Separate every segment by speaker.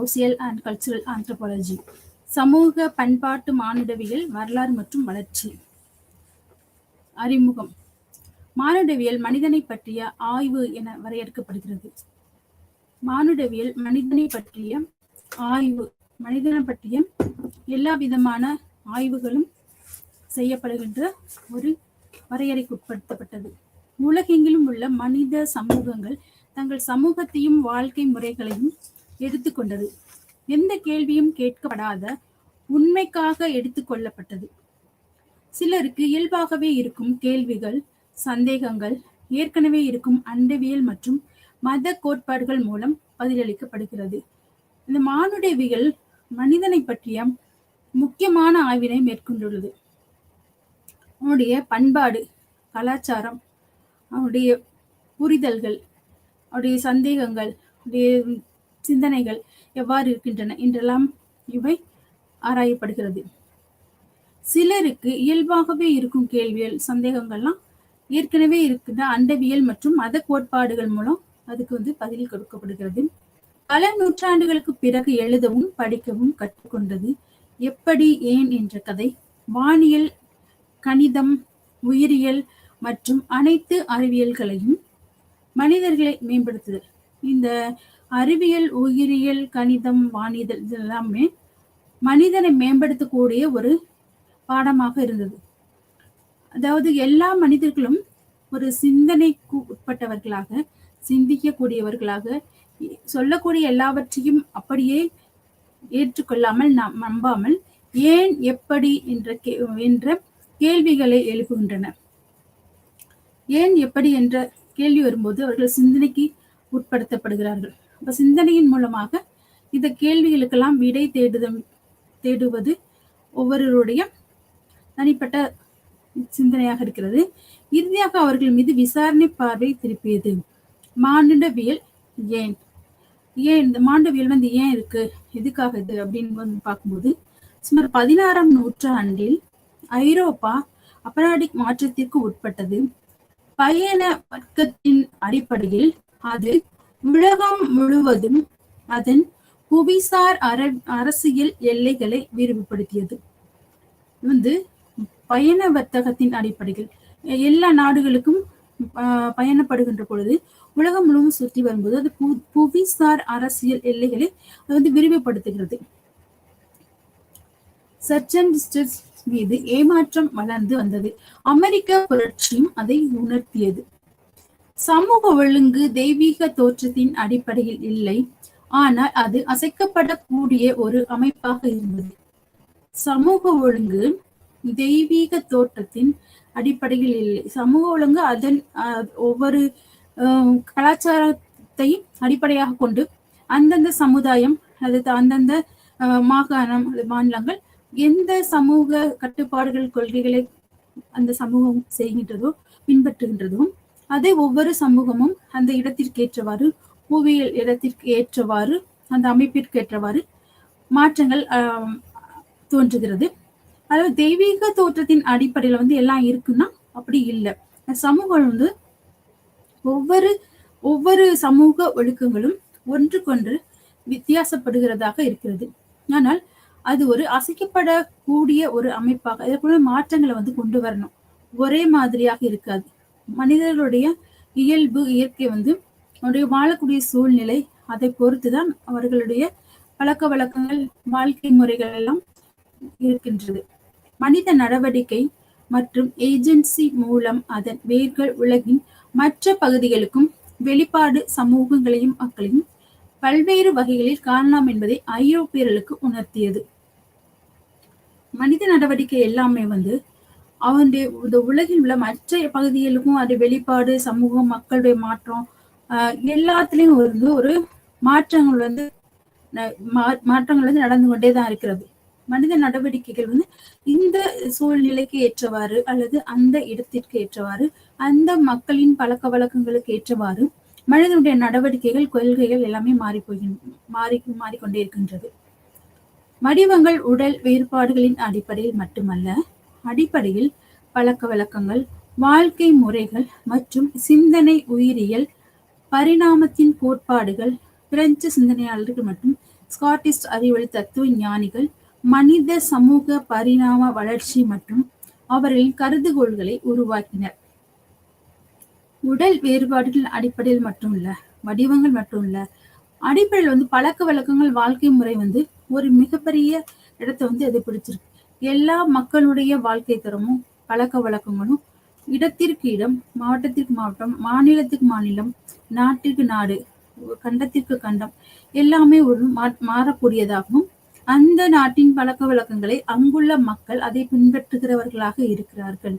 Speaker 1: Social and cultural anthropology. சமூக பண்பாட்டு மானுடவியல் வரலாறு மற்றும் வளர்ச்சி. அறிமுகம். மானுடவியல் மனிதனை பற்றிய ஆய்வு என வரையறுக்கப்படுகிறது. மானுடவியல் மனிதனை பற்றிய ஆய்வு, மனிதனை பற்றிய எல்லா விதமான ஆய்வுகளும் செய்யப்படுகின்ற ஒரு வரையறைக்கு உட்படுத்தப்பட்டது. உலகெங்கிலும் உள்ள மனித சமூகங்கள் தங்கள் சமூகத்தையும் வாழ்க்கை முறைகளையும் எடுத்துக்கொண்டது. எந்த கேள்வியும் கேட்கப்படாத உண்மைக்காக எடுத்துக்கொள்ளப்பட்டது. சிலருக்கு இயல்பாகவே இருக்கும் கேள்விகள், சந்தேகங்கள் ஏற்கனவே இருக்கும் அண்டவியல் மற்றும் மத கோட்பாடுகள் மூலம் பதிலளிக்கப்படுகிறது. இந்த மானுடவியல் மனிதனை பற்றிய முக்கியமான ஆய்வினை மேற்கொண்டுள்ளது. அவனுடைய பண்பாடு, கலாச்சாரம், அவனுடைய புரிதல்கள், அவருடைய சந்தேகங்கள், அவருடைய சிந்தனைகள் எவ்வாறு இருக்கின்றன என்றெல்லாம் இவை ஆராயப்படுகிறது. சிலருக்கு இயல்பாகவே இருக்கும் கேள்விகள், சந்தேகங்கள்லாம் ஏற்கனவே இருக்கின்ற அண்டவியல் மற்றும் மத கோட்பாடுகள் மூலம் அதுக்கு பதில் கொடுக்கப்படுகிறது. பல நூற்றாண்டுகளுக்கு பிறகு எழுதவும் படிக்கவும் கற்றுக்கொண்டது எப்படி, ஏன் என்ற கதை வானியல், கணிதம், உயிரியல் மற்றும் அனைத்து அறிவியல்களையும் மனிதர்களை மேம்படுத்துதல். இந்த அறிவியல், உயிரியல், கணிதம், வானியல் இதெல்லாமே மனிதனை மேம்படுத்தக்கூடிய ஒரு பாடமாக இருந்தது. அதாவது எல்லா மனிதர்களும் ஒரு சிந்தனைக்கு உட்பட்டவர்களாக, சிந்திக்கக்கூடியவர்களாக, சொல்லக்கூடிய எல்லாவற்றையும் அப்படியே ஏற்றுக்கொள்ளாமல், நம்பாமல் ஏன், எப்படி என்ற கேள்விகளை எழுப்புகின்றன. ஏன், எப்படி என்ற கேள்வி வரும்போது அவர்கள் சிந்தனைக்கு உட்படுத்தப்படுகிறார்கள். அப்ப சிந்தனையின் மூலமாக இந்த கேள்விகளுக்கெல்லாம் விடை தேடுவது ஒவ்வொருவருடைய தனிப்பட்ட சிந்தனையாக இருக்கிறது. இறுதியாக அவர்கள் மீது விசாரணை பார்வை திருப்பியது. மானுடவியல் ஏன், இந்த மானுடவியல் ஏன் இருக்கு, எதுக்காக இது அப்படின்னு பார்க்கும்போது, சுமார் 16ஆம் நூற்றாண்டில் ஐரோப்பா அபராடிக் மாற்றத்திற்கு உட்பட்டது. பயண வர்க்கத்தின் அடிப்படையில் அது உலகம் முழுவதும் அதன் புவிசார் அரசியல் எல்லைகளை விரிவுபடுத்தியது. பயண வர்த்தகத்தின் அடிப்படையில் எல்லா நாடுகளுக்கும் பயணப்படுகின்ற பொழுது உலகம் முழுவதும் சுற்றி வரும்போது அது புவிசார் அரசியல் எல்லைகளை விரிவுபடுத்துகிறது. சர்ச்சன்டிஸ்டர்ஸ் மீது ஏமாற்றம் வளர்ந்து வந்தது. அமெரிக்க புரட்சியும் அதை உணர்த்தியது. சமூக ஒழுங்கு தெய்வீக தோற்றத்தின் அடிப்படையில் இல்லை, ஆனால் அது அசைக்கப்படக்கூடிய ஒரு அமைப்பாக இருந்தது. சமூக ஒழுங்கு தெய்வீக தோற்றத்தின் அடிப்படையில் இல்லை. சமூக ஒழுங்கு அதன் ஒவ்வொரு கலாச்சாரத்தை அடிப்படையாக கொண்டு அந்தந்த சமுதாயம் அல்லது அந்தந்த மாகாணம் அல்லது மாநிலங்கள் எந்த சமூக கட்டுப்பாடுகள், கொள்கைகளை அந்த சமூகம் செய்கின்றதோ, பின்பற்றுகின்றதோ, அதை ஒவ்வொரு சமூகமும் அந்த இடத்திற்கு ஏற்றவாறு, புவியியல் இடத்திற்கு ஏற்றவாறு, அந்த அமைப்பிற்கு ஏற்றவாறு மாற்றங்கள் தோன்றுகிறது. அதாவது தெய்வீக தோற்றத்தின் அடிப்படையில எல்லாம் இருக்குன்னா அப்படி இல்லை. சமூகம் ஒவ்வொரு சமூக ஒழுக்கங்களும் ஒன்றுக்கொன்று வித்தியாசப்படுகிறதாக இருக்கிறது. ஆனால் அது ஒரு அசைக்கப்படக்கூடிய ஒரு அமைப்பாக, அதற்குள்ள மாற்றங்களை கொண்டு வரணும். ஒரே மாதிரியாக இருக்காது. மனிதர்களுடைய இயல்பு, இயற்கை அவருடைய வாழக்கூடிய சூழ்நிலை, அதை பொறுத்துதான் அவர்களுடைய பழக்க வழக்கங்கள், வாழ்க்கை முறைகள் எல்லாம் இருக்கின்றது. மனித நடவடிக்கை மற்றும் ஏஜென்சி மூலம் அதன் வேர்கள் உலகின் மற்ற பகுதிகளுக்கும் வெளிப்பாடு சமூகங்களையும் மக்களையும் பல்வேறு வகைகளில் காணலாம் என்பதை ஐரோப்பியர்களுக்கு உணர்த்தியது. மனித நடவடிக்கை எல்லாமே அவனுடைய உலகில் உள்ள மற்ற பகுதிகளுக்கும் அது வெளிப்பாடு, சமூகம், மக்களுடைய மாற்றம், எல்லாத்துலயும் ஒரு மாற்றங்கள் நடந்து கொண்டேதான் இருக்கிறது. மனித நடவடிக்கைகள் இந்த சூழ்நிலைக்கு ஏற்றவாறு அல்லது அந்த இடத்திற்கு ஏற்றவாறு, அந்த மக்களின் பழக்க வழக்கங்களுக்கு ஏற்றவாறு மனிதனுடைய நடவடிக்கைகள், கொள்கைகள் எல்லாமே மாறிக்கொண்டே இருக்கின்றது. வடிவங்கள் உடல் வேறுபாடுகளின் அடிப்படையில் மட்டுமல்ல, அடிப்படையில் பழக்க வழக்கங்கள், வாழ்க்கை முறைகள் மற்றும் சிந்தனை, உயிரியல், பரிணாமத்தின் கோட்பாடுகள் பிரெஞ்சு சிந்தனையாளர்கள் மற்றும் ஸ்காட்டிஷ் அறிவியல் தத்துவ ஞானிகள் மனித சமூக பரிணாம வளர்ச்சி மற்றும் அவர்களின் கருதுகோள்களை உருவாக்கினர். உடல் வேறுபாடுகள் அடிப்படையில் மட்டும் இல்ல, வடிவங்கள் மட்டும் இல்ல, அடிப்படையில் பழக்க வழக்கங்கள், வாழ்க்கை முறை ஒரு மிகப்பெரிய இடத்தை அது பிடிச்சிருக்கு. எல்லா மக்களுடைய வாழ்க்கை தரமும் பழக்க வழக்கங்களும் இடத்திற்கு இடம், மாவட்டத்திற்கு மாவட்டம், மாநிலத்துக்கு மாநிலம், நாட்டிற்கு நாடு, கண்டத்திற்கு கண்டம் எல்லாமே ஒரு மாறக்கூடியதாகவும் அந்த நாட்டின் பழக்க வழக்கங்களை அங்குள்ள மக்கள் அதை பின்பற்றுகிறவர்களாக இருக்கிறார்கள்.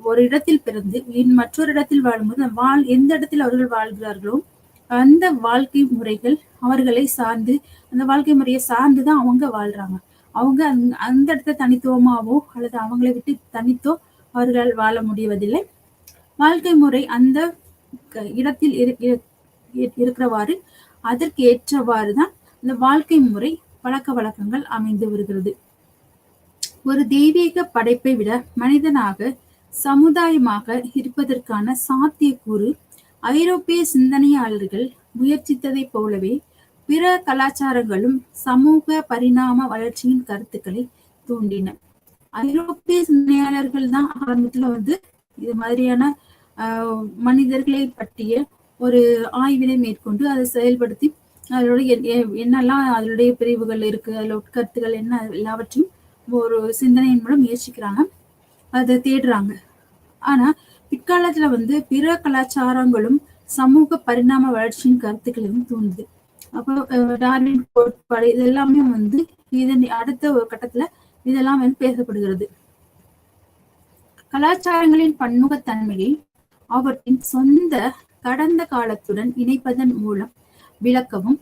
Speaker 1: ஒரு இடத்தில் பிறந்து மற்றொரு இடத்தில் வாழும்போது எந்த இடத்தில் அவர்கள் வாழ்கிறார்களோ அந்த வாழ்க்கை முறைகள் அவர்களை சார்ந்து, அந்த வாழ்க்கை முறையை சார்ந்துதான் அவங்க வாழ்றாங்க. அவங்க அந்த இடத்த தனித்துவமாவோ அல்லது அவங்களை விட்டு தனித்தோ அவர்கள் வாழ முடிவதில்லை. வாழ்க்கை முறை அந்த இடத்தில் இருக்கிறவாறு அதற்கு ஏற்றவாறுதான் இந்த வாழ்க்கை முறை பழக்க வழக்கங்கள் அமைந்து வருகிறது. ஒரு தெய்வீக படைப்பை விட மனிதனாக சமுதாயமாக இருப்பதற்கான சாத்தியக்கூறு ஐரோப்பிய சிந்தனையாளர்கள் முயற்சித்ததை போலவே பிற கலாச்சாரங்களும் சமூக பரிணாம வளர்ச்சியின் கருத்துக்களை தூண்டின. ஐரோப்பிய சிந்தனையாளர்கள் தான் ஆரம்பத்துல இது மாதிரியான மனிதர்களை பற்றிய ஒரு ஆய்வினை மேற்கொண்டு அதை செயல்படுத்தி அதனுடைய என்னெல்லாம் அதனுடைய பிரிவுகள் இருக்கு, அதில் உட்கருத்துகள் என்ன எல்லாவற்றையும் ஒரு சிந்தனையின் மூலம் முயற்சிக்கிறாங்க, அதை தேடுறாங்க. ஆனா பிற்காலத்துல பிற கலாச்சாரங்களும் சமூக பரிணாம வளர்ச்சியின் கருத்துக்களையும் தூண்டுது. அப்போ டார்வின் கோட்பாடு இதெல்லாமே இதன் அடுத்த ஒரு கட்டத்துல இதெல்லாம் பேசப்படுகிறது. கலாச்சாரங்களின் பன்முகத்தன்மையை அவற்றின் சொந்த கடந்த காலத்துடன் இணைப்பதன் மூலம் விளக்கவும்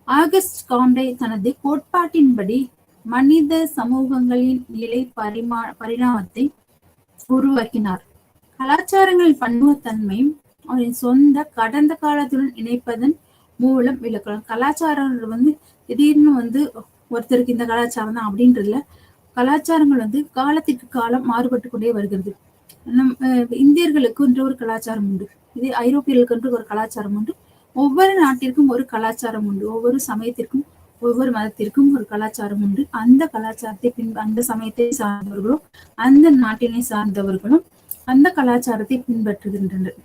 Speaker 1: ஆகஸ்ட் காம்டே தனது கோட்பாட்டின்படி மனித சமூகங்களின் நிலை பரிணாமத்தை உருவாக்கினார். கலாச்சாரங்களின் பன்முகத்தன்மையும் அவரின் சொந்த கடந்த காலத்துடன் இணைப்பதன் மூலம் விளக்கலாம். கலாச்சாரம் திடீர்னு ஒருத்தருக்கு இந்த கலாச்சாரம் தான் அப்படின்றதுல கலாச்சாரங்கள் காலத்திற்கு காலம் மாறுபட்டு கொண்டே வருகிறது. இந்தியர்களுக்கு என்று ஒரு கலாச்சாரம் உண்டு, இது ஐரோப்பியர்களுக்கு என்று ஒரு கலாச்சாரம் உண்டு, ஒவ்வொரு நாட்டிற்கும் ஒரு கலாச்சாரம் உண்டு, ஒவ்வொரு சமயத்திற்கும் ஒவ்வொரு மதத்திற்கும் ஒரு கலாச்சாரம் உண்டு. அந்த கலாச்சாரத்தை அந்த சமயத்தை சார்ந்தவர்களும் அந்த நாட்டினை சார்ந்தவர்களும் அந்த கலாச்சாரத்தை பின்பற்றுகின்றனர்.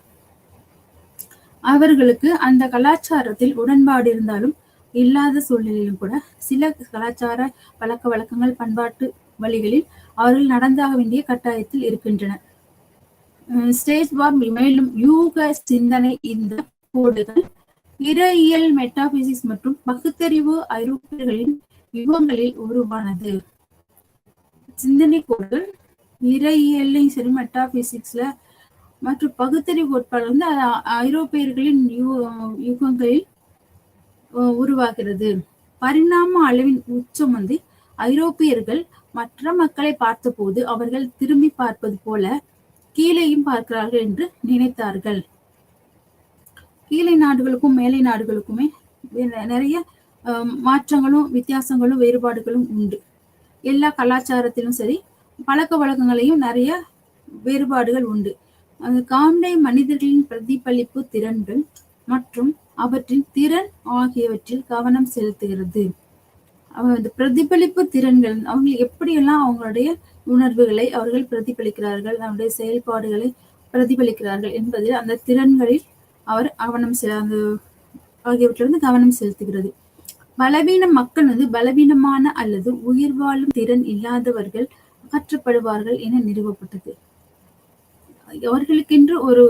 Speaker 1: அவர்களுக்கு அந்த கலாச்சாரத்தில் உடன்பாடு இருந்தாலும் இல்லாத சூழ்நிலையிலும் கூட சில கலாச்சார பழக்க வழக்கங்கள் பண்பாட்டு வழிகளில் அவர்கள் நடந்தாக வேண்டிய கட்டாயத்தில் இருக்கின்றனர். மேலும் யூக சிந்தனை இந்த கோடுகள் இறையியல், மெட்டாபிசிக்ஸ் மற்றும் பகுத்தறிவு ஐரோப்பியர்களின் யுகங்களில் உருவானது. சிந்தனை கோடுகள் இறையியல்லையும் சரி, மெட்டாபிசிக்ஸ்ல மற்றும் பகுத்தறிவு கோட்பாடு ஐரோப்பியர்களின் யுகங்களில் உருவாகிறது. பரிணாம அளவின் உச்சம் ஐரோப்பியர்கள் மற்ற மக்களை பார்த்த போது அவர்கள் திரும்பி பார்ப்பது போல கீழையும் பார்க்கிறார்கள் என்று நினைத்தார்கள். கீழே நாடுகளுக்கும் மேலை நாடுகளுக்குமே நிறைய மாற்றங்களும் வித்தியாசங்களும் வேறுபாடுகளும் உண்டு. எல்லா கலாச்சாரத்திலும் சரி, பழக்க வழக்கங்களையும் நிறைய வேறுபாடுகள் உண்டு. காம்டே மனிதர்களின் பிரதிபலிப்பு திறன்கள் மற்றும் அவற்றின் திறன் ஆகியவற்றில் கவனம் செலுத்துகிறது. பிரதிபலிப்பு திறன்கள், அவங்க எப்படியெல்லாம் அவங்களுடைய உணர்வுகளை அவர்கள் பிரதிபலிக்கிறார்கள், அவருடைய செயல்பாடுகளை பிரதிபலிக்கிறார்கள் என்பதில் அந்த திறன்களில் அவர் ஆகியவற்றிலிருந்து கவனம் செலுத்துகிறது. பலவீன மக்கள் பலவீனமான அல்லது உயிர் வாழும் திறன் இல்லாதவர்கள் அகற்றப்படுவார்கள் என நிறுவப்பட்டது. அவர்களுக்கென்று ஒரு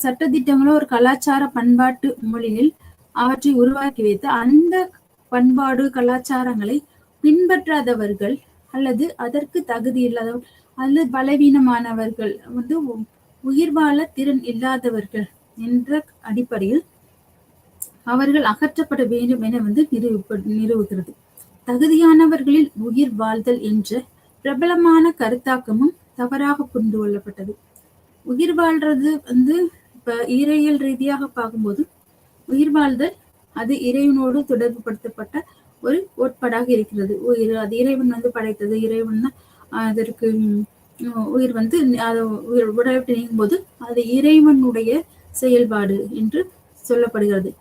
Speaker 1: சட்ட திட்டங்களோ ஒரு கலாச்சார பண்பாட்டு மொழியில் அவற்றை உருவாக்கி வைத்து அந்த பண்பாடு கலாச்சாரங்களை பின்பற்றாதவர்கள் அல்லது அதற்கு தகுதி இல்லாதவர்கள் அல்லது பலவீனமானவர்கள் உயிர் வாழ திறன் இல்லாதவர்கள் என்ற அடிப்படையில் அவர்கள் அகற்றப்பட வேண்டும் என நிறுவுகிறது. தகுதியானவர்களில் உயிர் வாழ்தல் என்ற பிரபலமான கருத்தாக்கமும் தவறாக புரிந்து கொள்ளப்பட்டது. உயிர் வாழ்றது இப்ப இறையியல் ரீதியாக பார்க்கும்போது உயிர் வாழ்தல் அது இறைவனோடு தொடர்பு படுத்தப்பட்ட ஒரு கோட்பாடாக இருக்கிறது. அது இறைவன் படைத்தது, இறைவன் அதற்கு உயிர் உடலை நீங்கும் போது அது இறைவனுடைய செயல்பாடு என்று சொல்லப்படுகிறது.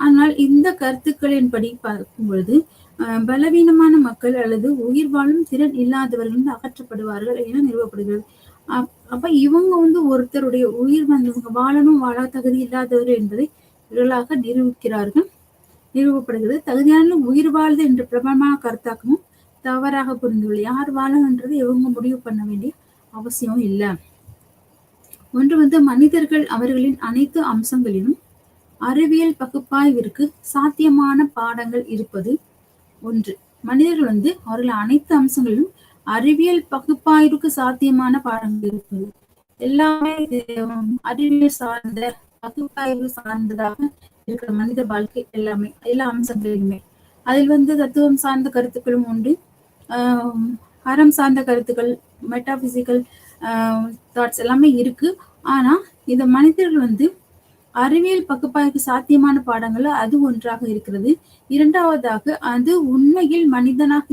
Speaker 1: ஆனால் இந்த கருத்துக்களின்படி பார்க்கும் பொழுது பலவீனமான மக்கள் அல்லது உயிர் வாழும் திறன் இல்லாதவர்கள் அகற்றப்படுவார்கள் என நிறுவப்படுகிறது. அப்ப இவங்க ஒருத்தருடைய உயிர் வந்தவங்க வாழணும், வாழ தகுதி இல்லாதவர் என்பதை இவர்களாக நிறுவப்படுகிறது. தகுதியான உயிர் வாழ்து என்ற பிரபலமான கருத்தாக்கமும் தவறாக புரிந்துள்ளது. யார் வாழணுன்றது இவங்க முடிவு பண்ண வேண்டிய அவசியம் இல்லை. ஒன்று மனிதர்கள் அவர்களின் அனைத்து அம்சங்களிலும் அறிவியல் பகுப்பாய்விற்கு சாத்தியமான பாடங்கள் இருப்பது ஒன்று. மனிதர்கள் அவர்கள் அனைத்து அம்சங்களிலும் அறிவியல் பகுப்பாய்வுக்கு சாத்தியமான பாடங்கள் இருப்பது. எல்லாமே அறிவியல் சார்ந்த பகுப்பாய்வு சார்ந்ததாக இருக்கிற மனித வாழ்க்கை எல்லாமே, எல்லா அம்சங்களிலுமே. அதில் தத்துவம் சார்ந்த கருத்துக்களும் உண்டு, அறம் சார்ந்த கருத்துக்கள், மெட்டாபிசிக்கல் தாட்ஸ் எல்லாமே இருக்கு. ஆனா இந்த மனிதர்கள் அறிவியல் பகுப்பாய்வுக்கு சாத்தியமான பாடங்கள் அது ஒன்றாக இருக்கிறது. இரண்டாவதாக அது உண்மையில் மனிதனாக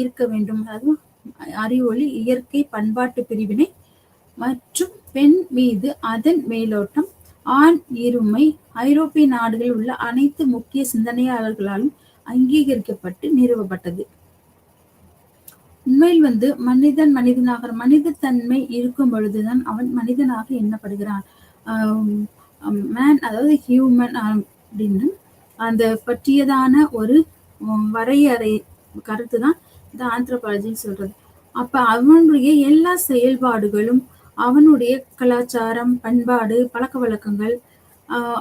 Speaker 1: இருக்க வேண்டும். அது அறிவொளி, இயற்கை, பண்பாட்டு பிரிவினை மற்றும் பெண் மீது அதன் மேலோட்டம், ஆண் இருமை ஐரோப்பிய நாடுகளில் உள்ள அனைத்து முக்கிய சிந்தனையாளர்களாலும் அங்கீகரிக்கப்பட்டு நிறுவப்பட்டது. உண்மையில் மனிதனாக மனிதத்தன்மை இருக்கும் பொழுதுதான் அவன் மனிதனாக எண்ணப்படுகிறான். மேன், அதாவது ஹியூமன் அப்படின்னு அந்த பற்றியதான ஒரு வரையறை கருத்து தான் இந்த ஆந்த்ரோபாலஜின்னு சொல்றது. அப்ப அவனுடைய எல்லா செயல்பாடுகளும், அவனுடைய கலாச்சாரம், பண்பாடு, பழக்க வழக்கங்கள்,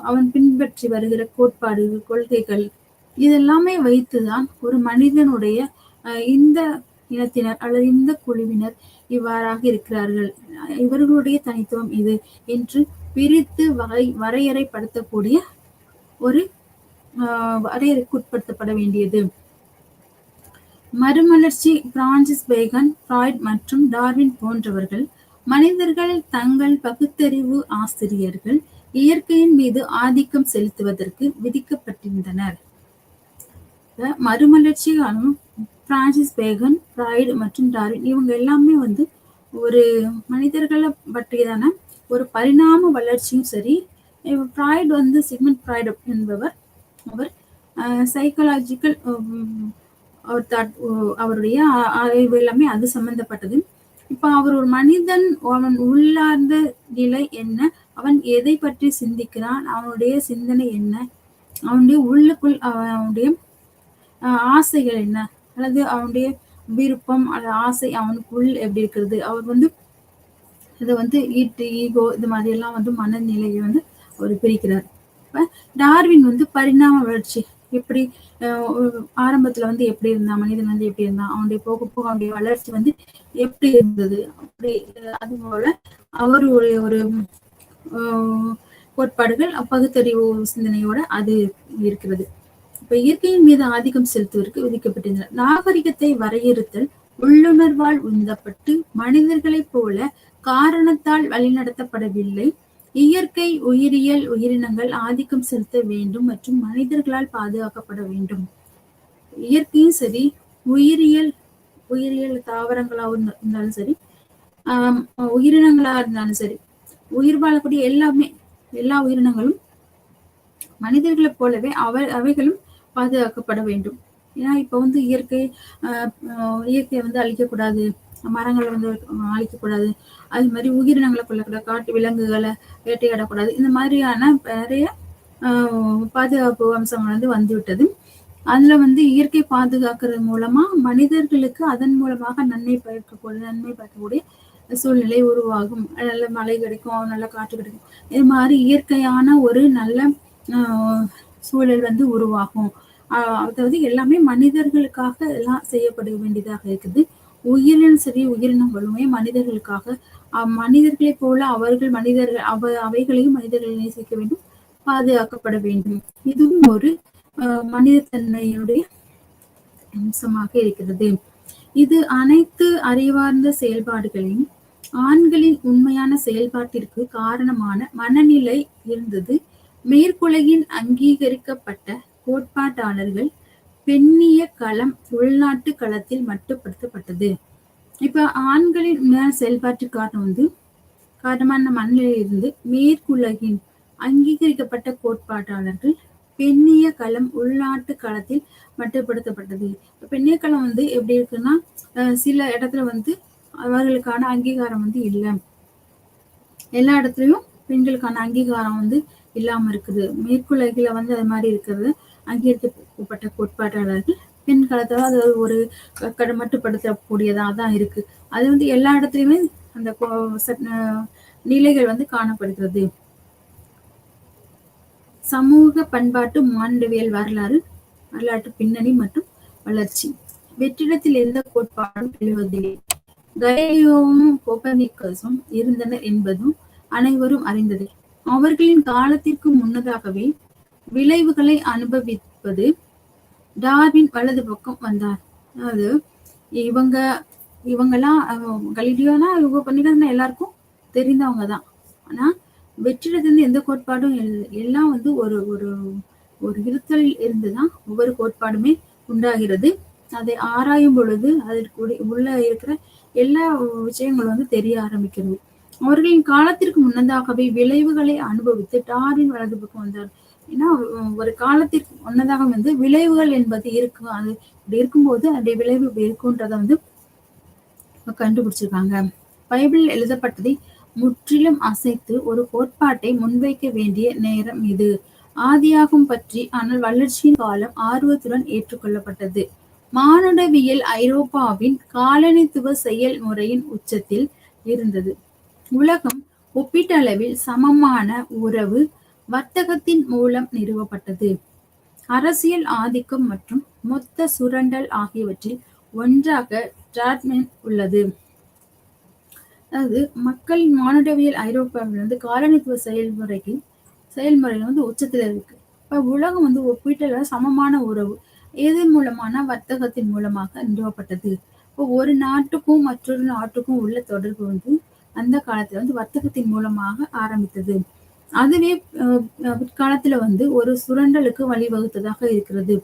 Speaker 1: அவன் பின்பற்றி வருகிற கோட்பாடு, கொள்கைகள், இதெல்லாமே வைத்துதான் ஒரு மனிதனுடைய இந்த இனத்தினர் அல்லது இந்த குழுவினர் இவ்வாறாக இருக்கிறார்கள், இவர்களுடைய தனித்துவம் இது என்று பிரித்து வரையறைப்படுத்தக்கூடிய ஒரு வரையறைக்குட்படுத்தப்பட வேண்டியது. மறுமலர்ச்சி பிரான்சிஸ் பேகன், ஃப்ராய்ட் மற்றும் டார்வின் போன்றவர்கள் மனிதர்கள் தங்கள் பகுத்தறிவு ஆசிரியர்கள் இயற்கையின் மீது ஆதிக்கம் செலுத்துவதற்கு விதிக்கப்பட்டிருந்தனர். மறுமலர்ச்சி பிரான்சிஸ் பேகன், ஃப்ராய்ட் மற்றும் டார்வின் இவங்க எல்லாமே ஒரு மனிதர்களை பற்றியதான ஒரு பரிணாம வளர்ச்சியும் சரி. ஃப்ராய்ட் சிக்மண்ட் ஃப்ராய்ட் என்பவர், அவர் சைக்காலஜிக்கல் அவருடைய ஆய்வு எல்லாமே அது சம்பந்தப்பட்டது. இப்ப அவர் ஒரு மனிதன், அவன் உள்ளார்ந்த நிலை என்ன, அவன் எதை பற்றி சிந்திக்கிறான், அவனுடைய சிந்தனை என்ன, அவனுடைய உள்ளுக்குள் அவனுடைய ஆசைகள் என்ன, அல்லது அவனுடைய விருப்பம் அல்லது ஆசை அவனுக்குள் எப்படி இருக்கிறது, அவர் இதை ஈகோ இது மாதிரி எல்லாம் மனநிலையை அவர் பிரிக்கிறார். இப்ப டார்வின் பரிணாம வளர்ச்சி எப்படி ஆரம்பத்துல எப்படி இருந்தான், மனிதன் எப்படி இருந்தான், அவனுடைய போக போக அவனுடைய வளர்ச்சி எப்படி இருந்தது, அப்படி அது போல அவருடைய ஒரு கோட்பாடுகள் பகுத்தறிவு சிந்தனையோட அது இருக்கிறது. இப்ப இயற்கையின் மீது ஆதிக்கம் செலுத்துவதற்கு விதிக்கப்பட்டிருந்தனர். நாகரிகத்தை வரையறுத்தல் உள்ளுணர்வால் உந்தப்பட்டு மனிதர்களைப் போல காரணத்தால் வழிநடத்தப்படவில்லை. இயற்கை, உயிரியல், உயிரினங்கள் ஆதிக்கம் செலுத்த வேண்டும் மற்றும் மனிதர்களால் பாதுகாக்கப்பட வேண்டும். இயற்கையும் சரி, உயிரியல் தாவரங்களாக இருந்தாலும் சரி, உயிரினங்களா இருந்தாலும் சரி, உயிர் வாழக்கூடிய எல்லா உயிரினங்களும் மனிதர்களைப் போலவே அவைகளும் பாதுகாக்கப்பட வேண்டும். ஏன்னா இப்ப இயற்கையை அழிக்கக்கூடாது, மரங்களை அழிக்கக்கூடாது, அது மாதிரி உயிரினங்களை கொள்ளக்கூடாது, காட்டு விலங்குகளை வேட்டையாடக்கூடாது, இந்த மாதிரியான நிறைய பாதுகாப்பு அம்சங்கள் வந்துவிட்டது. அதுல இயற்கை பாதுகாக்கிறது மூலமா மனிதர்களுக்கு அதன் மூலமாக நன்மை பயக்கக்கூடிய சூழ்நிலை உருவாகும். நல்ல மழை கிடைக்கும், நல்ல காற்று கிடைக்கும், இது மாதிரி இயற்கையான ஒரு நல்ல சூழல் உருவாகும். அதாவது எல்லாமே மனிதர்களுக்காக எல்லாம் செய்யப்பட வேண்டியதாக இருக்குது. உயிரினும் சரி, உயிரினங்களுமே மனிதர்களுக்காக, மனிதர்களை போல அவர்கள் அவைகளையும் மனிதர்களை நேசிக்க வேண்டும், பாதுகாக்கப்பட வேண்டும். இதுவும் ஒரு மனிதத்தன்மையுடைய அம்சமாக இருக்கிறது. இது அனைத்து அறிவார்ந்த செயல்பாடுகளையும் ஆண்களின் உண்மையான செயல்பாட்டிற்கு காரணமான மனநிலை இருந்தது. மேற்குலகின் அங்கீகரிக்கப்பட்ட கோட்பாட்டாளர்கள் பெண்ணிய களம் உள்நாட்டு களத்தில் மட்டுப்படுத்தப்பட்டது. இப்ப ஆண்களின் செயல்பாட்டு காரணமான மனநிலையில் இருந்து மேற்குலகின் அங்கீகரிக்கப்பட்ட கோட்பாட்டாளர்கள் பெண்ணிய களம் உள்நாட்டு களத்தில் மட்டுப்படுத்தப்பட்டது. பெண்ணிய களம் வந்து எப்படி இருக்குன்னா, சில இடத்துல வந்து அவர்களுக்கான அங்கீகாரம் வந்து இல்லை. எல்லா இடத்துலயும் பெண்களுக்கான அங்கீகாரம் வந்து இல்லாம இருக்குது. மேற்குலகில வந்து அது மாதிரி இருக்கிறது. அங்கீகரிக்கப்பட்ட கோட்பாட்டாளர்கள் பெண் களத்தை அது ஒரு மட்டுப்படுத்தக்கூடியதா தான் இருக்கு. அது வந்து எல்லா இடத்துலயுமே அந்த நிலைகள் வந்து காணப்படுகிறது. சமூக பண்பாட்டு மானுடவியல் வரலாற்று பின்னணி மற்றும் வளர்ச்சி. வெற்றிடத்தில் எந்த கோட்பாடும் எழுவதில்லை. கலீலியோவும் கோப்பர்னிக்கஸும் இருந்தனர் என்பதும் அனைவரும் அறிந்ததே. அவர்களின் காலத்திற்கு முன்னதாகவே விளைவுகளை அனுபவிப்பது டார்வின் வலது பக்கம் வந்தார். அதாவது இவங்கெல்லாம் கலீலியோனா கோப்பர்னிக்கஸ்னா எல்லாருக்கும் தெரிந்தவங்க தான். ஆனா வெற்றிடத்திலிருந்து எந்த கோட்பாடும் எல்லாம் வந்து ஒரு ஒரு ஒரு இருத்தல் இருந்துதான் ஒவ்வொரு கோட்பாடுமே உண்டாகிறது. அதை ஆராயும் பொழுது அதற்கு உள்ள இருக்கிற எல்லா விஷயங்களும் வந்து தெரிய ஆரம்பிக்கிறது. அவர்களின் காலத்திற்கு முன்னதாகவே விளைவுகளை அனுபவித்து டார்வின் வலது பக்கம் வந்தார். ஏன்னா ஒரு காலத்திற்கு முன்னதாக வந்து விளைவுகள் என்பது இருக்கு. அது இப்படி இருக்கும்போது அதனுடைய விளைவு இருக்குன்றத வந்து கண்டுபிடிச்சிருக்காங்க. பைபிள் எழுதப்பட்டதை முற்றிலும் அசைத்து ஒரு கோட்பாட்டை முன்வைக்க வேண்டிய நேரம் இது. ஆதியாகும் பற்றி ஆனால் வளர்ச்சியின் காலம் ஆர்வத்துடன் ஏற்றுக்கொள்ளப்பட்டது. மானுடவியல் ஐரோப்பாவின் காலனித்துவ செயல்முறையின் உச்சத்தில் இருந்தது. உலகம் ஒப்பீட்டளவில் சமமான உறவு வர்த்தகத்தின் மூலம் நிறுவப்பட்டது. அரசியல் ஆதிக்கம் மற்றும் மொத்த சுரண்டல் ஆகியவற்றில் ஒன்றாக டிராட்மென் உள்ளது. அதாவது மக்களின் மானுடவியல் ஐரோப்பாவில் வந்து காலனித்துவ செயல்முறைகள் வந்து உச்சத்துல இருக்கு. இப்ப உலகம் வந்து ஒப்பீட்டுல சமமான உறவு எதன் மூலமான வர்த்தகத்தின் மூலமாக நிறுவப்பட்டது. இப்போ ஒரு நாட்டுக்கும் மற்றொரு நாட்டுக்கும் உள்ள தொடர்பு வந்து அந்த காலத்துல வந்து வர்த்தகத்தின் மூலமாக ஆரம்பித்தது. அதுவே பிற்காலத்துல வந்து ஒரு சுரண்டலுக்கு வழிவகுத்ததாக இருக்கிறது.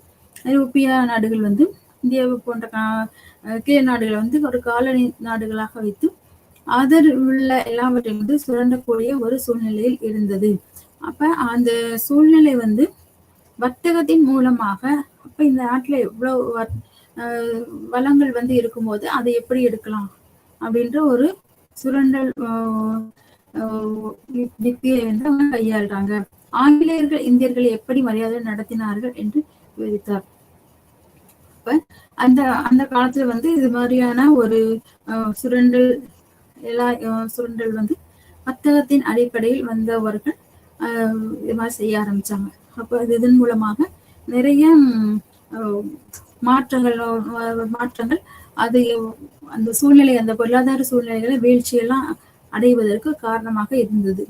Speaker 1: ஐரோப்பிய நாடுகள் வந்து இந்தியாவை போன்ற கீழ் நாடுகளை வந்து ஒரு காலனி நாடுகளாக வைத்து அதில் உள்ள எல்லாவற்றையும் வந்து சுரண்டக்கூடிய ஒரு சூழ்நிலையில் இருந்தது. அப்ப அந்த சூழ்நிலை வந்து வர்த்தகத்தின் மூலமாக அப்ப இந்த நாட்டுல எவ்வளவு வளங்கள் வந்து இருக்கும்போது அதை எப்படி எடுக்கலாம் அப்படின்ற ஒரு சுரண்டல் யுக்தியை வந்து அவங்க கையாளுறாங்க. ஆங்கிலேயர்கள் இந்தியர்களை எப்படி மரியாதை நடத்தினார்கள் என்று விவரித்தார். அப்ப அந்த அந்த காலத்துல வந்து இது மாதிரியான ஒரு சுரண்டல் வந்து வர்த்தகத்தின் அடிப்படையில் வந்தவர்கள் இது மாதிரி செய்ய ஆரம்பிச்சாங்க. அப்ப இதன் மூலமாக நிறைய மாற்றங்கள் அது அந்த சூழ்நிலை அந்த பொருளாதார சூழ்நிலைகளை வீழ்ச்சியெல்லாம் அடைவதற்கு காரணமாக இருந்தது.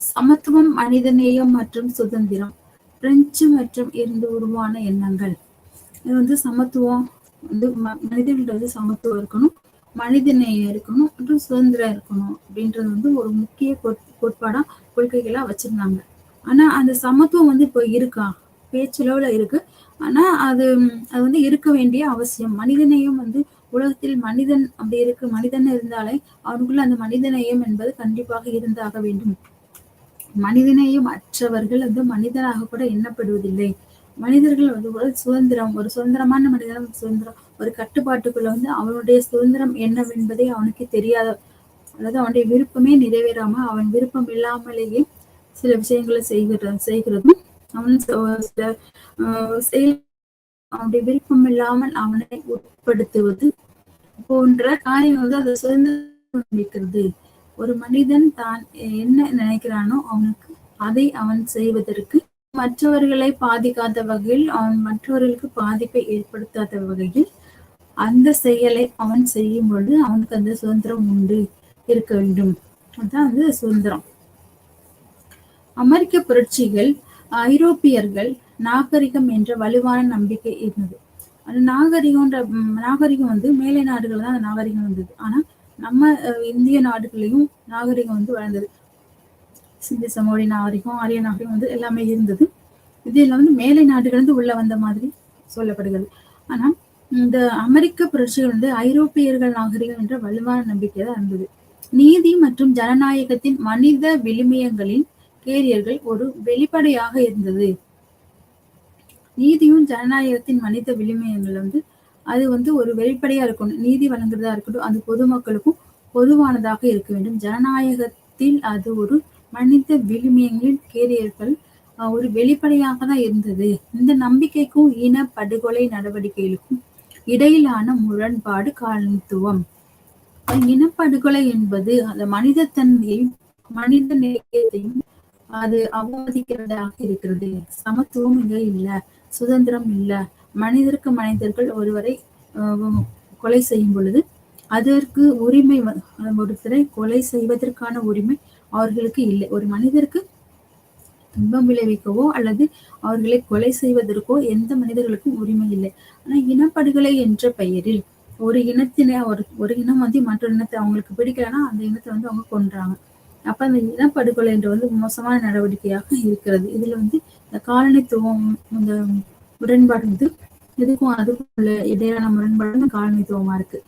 Speaker 1: சமத்துவம், மனிதநேயம் மற்றும் சுதந்திரம் பிரெஞ்சு மற்றும் இருந்து உருவான எண்ணங்கள். இது வந்து சமத்துவம் வந்து மனிதர்கள்ட்ட வந்து சமத்துவம் இருக்கணும், மனிதநேயம் இருக்கணும் மற்றும் சுதந்திரம் இருக்கணும் அப்படின்றது வந்து ஒரு முக்கிய கோட்பாடா கொள்கைகளா வச்சிருந்தாங்க. ஆனா அந்த சமத்துவம் வந்து இப்போ இருக்கா? பேச்சளவுல இருக்கு. ஆனா அது வந்து இருக்க வேண்டிய அவசியம். மனிதநேயம் வந்து உலகத்தில் மனிதன் அப்படி இருக்கு. மனிதன் இருந்தாலே அவனுக்குள்ள அந்த மனிதநேயம் என்பது கண்டிப்பாக இருந்தாக வேண்டும். மனிதநேயம் அற்றவர்கள் வந்து மனிதனாக கூட எண்ணப்படுவதில்லை. மனிதர்கள் வந்து ஒரு சுதந்திரம், ஒரு சுதந்திரமான மனிதனும் சுதந்திரம், ஒரு கட்டுப்பாட்டுக்குள்ள வந்து அவனுடைய சுதந்திரம் என்னவென்பதே அவனுக்கு தெரியாத, அதாவது அவனுடைய விருப்பமே நிறைவேறாம அவன் விருப்பம் இல்லாமலேயே சில விஷயங்களை செய்கிறதும் அவன் சில அவனுடைய விருப்பம் இல்லாமல் அவனை உட்படுத்துவது போன்ற காரியம் வந்து அதை சுதந்திரம் வைக்கிறது. ஒரு மனிதன் தான் என்ன நினைக்கிறானோ அவனுக்கு அதை அவன் செய்வதற்கு, மற்றவர்களை பாதிக்காத வகையில், அவன் மற்றவர்களுக்கு பாதிப்பை ஏற்படுத்தாத வகையில் அந்த செயலை அவன் செய்யும் பொழுது அவனுக்கு அந்த சுதந்திரம் உண்டு இருக்க வேண்டும். அதுதான் வந்து சுதந்திரம். அமெரிக்க புரட்சிகள் ஐரோப்பியர்கள் நாகரிகம் என்ற வலுவான நம்பிக்கை இருந்தது. அந்த நாகரிகம் வந்து மேலை நாடுகள் தான் அந்த நாகரிகம் வந்தது. ஆனா நம்ம இந்திய நாடுகளையும் நாகரிகம் வந்து வளர்ந்தது. சிந்து சமவெளி நாகரிகம், ஆரிய நாகரிகம் வந்து எல்லாமே இருந்தது. இதுல வந்து மேலை நாடுகள் வந்து உள்ள வந்த மாதிரி சொல்லப்படுகிறது. ஆனா இந்த அமெரிக்க புரட்சிகள் வந்து ஐரோப்பியர்கள் நாகரிகம் என்ற வலுவான நம்பிக்கை தான் இருந்தது. நீதி மற்றும் ஜனநாயகத்தின் மனித விழுமியங்களின் கேரியர்கள் ஒரு வெளிப்படையாக இருந்தது. நீதியும் ஜனநாயகத்தின் மனித விழுமியங்கள் அது ஒரு வெளிப்படையா இருக்கணும். நீதி வழங்குறதா இருக்கட்டும், அது பொதுமக்களுக்கும் பொதுவானதாக இருக்க வேண்டும். ஜனநாயகத்தில் அது ஒரு மனித விழுமியங்களின் கேரியர்கள் ஒரு வெளிப்படையாக தான் இருந்தது. இந்த நம்பிக்கைக்கும் இன படுகொலை நடவடிக்கைகளுக்கும் இடையிலான முரண்பாடு காலனித்துவம். இனப்படுகொலை என்பது அந்த மனிதத்தன்மையையும் மனித நேயத்தையும் அது அவமதிக்கிறதாக இருக்கிறது. சமத்துவம் இங்க இல்ல, சுதந்திரம் இல்ல. மனிதருக்கு மனிதர்கள் ஒருவரை கொலை செய்யும் பொழுது அதற்கு உரிமை, ஒருத்தரை கொலை செய்வதற்கான உரிமை அவர்களுக்கு இல்லை. ஒரு மனிதருக்கு துன்பம் விளைவிக்கவோ அல்லது அவர்களை கொலை செய்வதற்கோ எந்த மனிதர்களுக்கும் உரிமை இல்லை. ஆனா இனப்படுகொலை என்ற பெயரில் ஒரு இனத்தினை ஒரு இனம் மற்றொரு இனத்தை அவங்களுக்கு பிடிக்கலன்னா அந்த இனத்தை அவங்க கொன்றாங்க. அப்ப அந்த இனப்படுகொலை என்று மோசமான நடவடிக்கையாக இருக்கிறது. இதுல இந்த காலனித்துவம், இந்த முரண்பாடு இதுக்கும் அதுக்கும் இடையிலான முரண்பாடு காலனித்துவமா இருக்கு.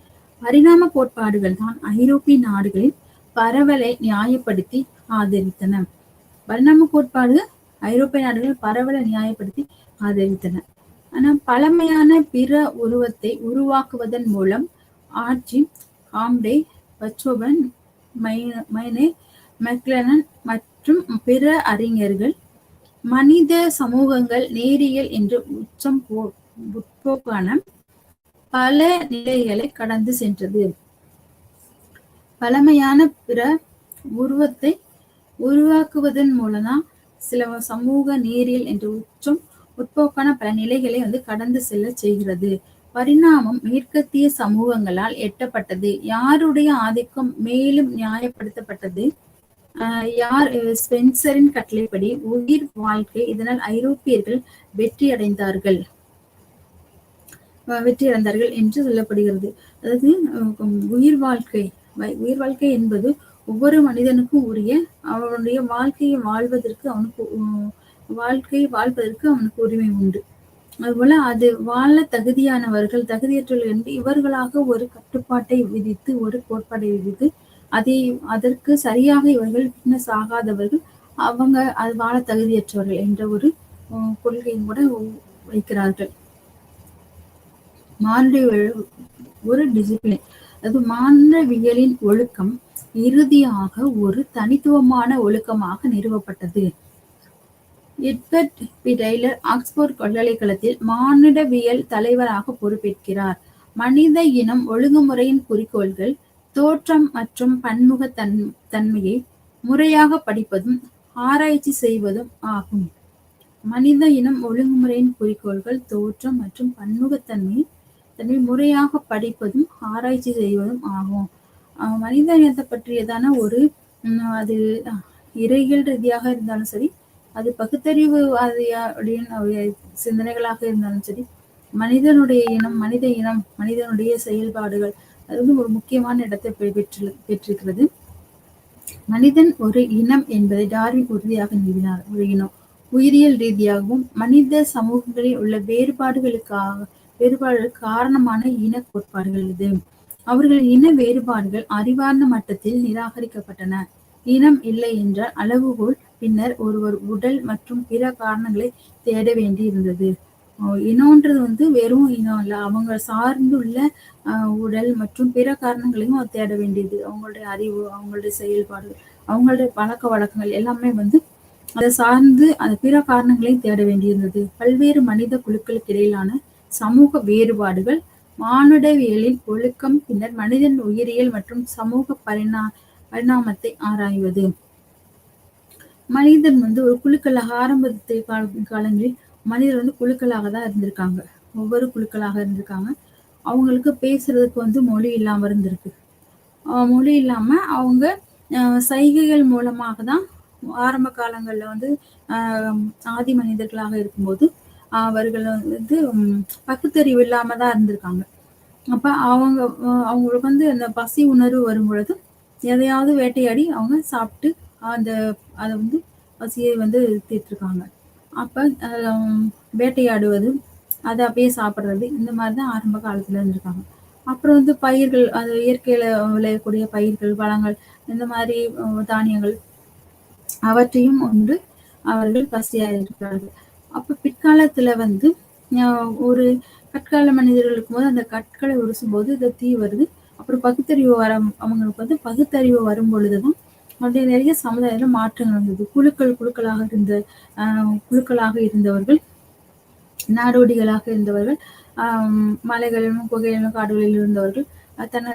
Speaker 1: பரிணாம கோட்பாடுகள் தான் ஐரோப்பிய நாடுகளின் பரவலை நியாயப்படுத்தி ஆதரித்தன. பரிணாம கோட்பாடு ஐரோப்பிய நாடுகள் பரவலை நியாயப்படுத்தி ஆதரித்தன. ஆனா பழமையான பிற உருவத்தை உருவாக்குவதன் மூலம் ஆர்ச்சி ஆம்டே, பச்சோபன், மைனே, மெக்லனன் மற்றும் பிற அறிஞர்கள் மனித சமூகங்கள் நேரியல் என்ற முற்போக்கான பல நிலைகளை கடந்து சென்றது. பழமையான பிற உருவத்தை உருவாக்குவதன் மூலம்தான் சில சமூக நேரியல் என்ற முற்போக்கான பல நிலைகளை கடந்து செல்ல செய்கிறது. பரிணாமம் மேற்கத்திய சமூகங்களால் எட்டப்பட்டது. யாருடைய ஆதிக்கம் மேலும் நியாயப்படுத்தப்பட்டது? ஸ்பென்சரின் கட்டளைப்படி உயிர் வாழ்க்கை. இதனால் ஐரோப்பியர்கள் வெற்றி அடைந்தார்கள் என்று சொல்லப்படுகிறது. அதாவது உயிர் வாழ்க்கை என்பது ஒவ்வொரு மனிதனுக்கும் உரிய அவனுடைய வாழ்க்கையை வாழ்வதற்கு அவனுக்கு உரிமை உண்டு. அதுபோல அது வாழ தகுதியற்றவர்கள் என்று இவர்களாக ஒரு கட்டுப்பாட்டை விதித்து, ஒரு கோட்பாட்டை விதித்து, அதற்கு சரியாக இவர்கள் ஃபிட்னஸ் ஆகாதவர்கள், அவங்க அது வாழ தகுதியற்றவர்கள் என்ற ஒரு கொள்கையும் கூட வைக்கிறார்கள். ஒரு டிசிப்ளின், அது மாணவியலின் ஒழுக்கம் இறுதியாக ஒரு தனித்துவமான ஒழுக்கமாக நிறுவப்பட்டது. Edward B. டெய்லர் ஆக்ஸ்போர்ட் பல்கலைக்கழகத்தில் மானிடவியல் தலைவராக பொறுப்பேற்கிறார். மனித இனம் ஒழுங்குமுறையின் குறிக்கோள்கள் தோற்றம் மற்றும் பன்முக தன்மையை முறையாக படிப்பதும் ஆராய்ச்சி செய்வதும் ஆகும். மனித இனம் ஒழுங்குமுறையின் குறிக்கோள்கள் தோற்றம் மற்றும் பன்முகத்தன்மை முறையாக படிப்பதும் ஆராய்ச்சி செய்வதும் ஆகும். மனித இனத்தை பற்றியதான ஒரு அது இறையியல் ரீதியாக இருந்தாலும் சரி, அது பகுத்தறிவு சிந்தனைகளாக இருந்தாலும் சரி, மனிதனுடைய இனம், மனிதனுடைய செயல்பாடுகள் அது ஒரு முக்கியமான இடத்தை பெற்றிருக்கிறது. மனிதன் ஒரு இனம் என்பதை டார்வின் உறுதியாக நிறுவினார். ஒரு இனம் உயிரியல் ரீதியாகவும் மனித சமூகங்களில் உள்ள வேறுபாடுகளுக்கு காரணமான இன கோட்பாடுகள் இது. அவர்களின் இன வேறுபாடுகள் அறிவார்ந்த மட்டத்தில் நிராகரிக்கப்பட்டன. இனம் இல்லை என்றால் அளவுகோல். பின்னர் ஒருவர் உடல் மற்றும் பிற காரணங்களை தேட வேண்டி இருந்தது. இனம்ன்றது வெறும் இனம் இல்ல, அவங்க சார்ந்துள்ள உடல் மற்றும் பிற காரணங்களையும் தேட வேண்டியது. அவங்களுடைய அறிவு, அவங்களுடைய செயல்பாடு, அவங்களுடைய பழக்க வழக்கங்கள் எல்லாமே அதை சார்ந்து அந்த பிற காரணங்களையும் தேட வேண்டியிருந்தது. பல்வேறு மனித குழுக்களுக்கு இடையிலான சமூக வேறுபாடுகள், மானுடவியலின் ஒழுக்கம், பின்னர் மனிதன் உயிரியல் மற்றும் சமூக பரிணாமத்தை ஆராய்வது. மனிதன் ஒரு குழுக்களாக ஆரம்பத்தை காலங்களில் மனிதர் குழுக்களாக தான் இருந்திருக்காங்க. ஒவ்வொரு குழுக்களாக இருந்திருக்காங்க. அவங்களுக்கு பேசுறதுக்கு மொழி இல்லாம இருந்திருக்கு. மொழி இல்லாம அவங்க சைகைகள் மூலமாக தான் ஆரம்ப காலங்கள்ல ஆதி மனிதர்களாக இருக்கும்போது அவர்கள் பகுத்தறிவு இல்லாம தான் இருந்திருக்காங்க. அப்ப அவங்களுக்கு அந்த பசி உணர்வு வரும் பொழுது எதையாவது வேட்டையாடி அவங்க சாப்பிட்டு அதை பசியை தீர்த்திருக்காங்க. அப்ப வேட்டையாடுவது, அதை அப்படியே சாப்பிடுறது, இந்த மாதிரிதான் ஆரம்ப காலத்துல இருந்திருக்காங்க. அப்புறம் பயிர்கள், அது இயற்கையில விளையக்கூடிய பயிர்கள், வளங்கள், இந்த மாதிரி தானியங்கள், அவற்றையும் ஒன்று அவர்கள் பசியாயிருக்கிறார்கள். அப்ப பிற்காலத்துல வந்து ஒரு கற்கால மனிதர்கள் இருக்கும்போது அந்த கற்களை உரசும்போது இந்த தீ வருது. அப்புறம் பகுத்தறிவு அவங்களுக்கு வந்து பகுத்தறிவு வரும் பொழுதுதான் அப்படியே நிறைய சமுதாயத்துல மாற்றங்கள் வந்தது. குழுக்களாக குழுக்களாக இருந்தவர்கள், நாடோடிகளாக இருந்தவர்கள், மலைகளிலும் குகைகளிலும் காடுகளில் இருந்தவர்கள் தன்னை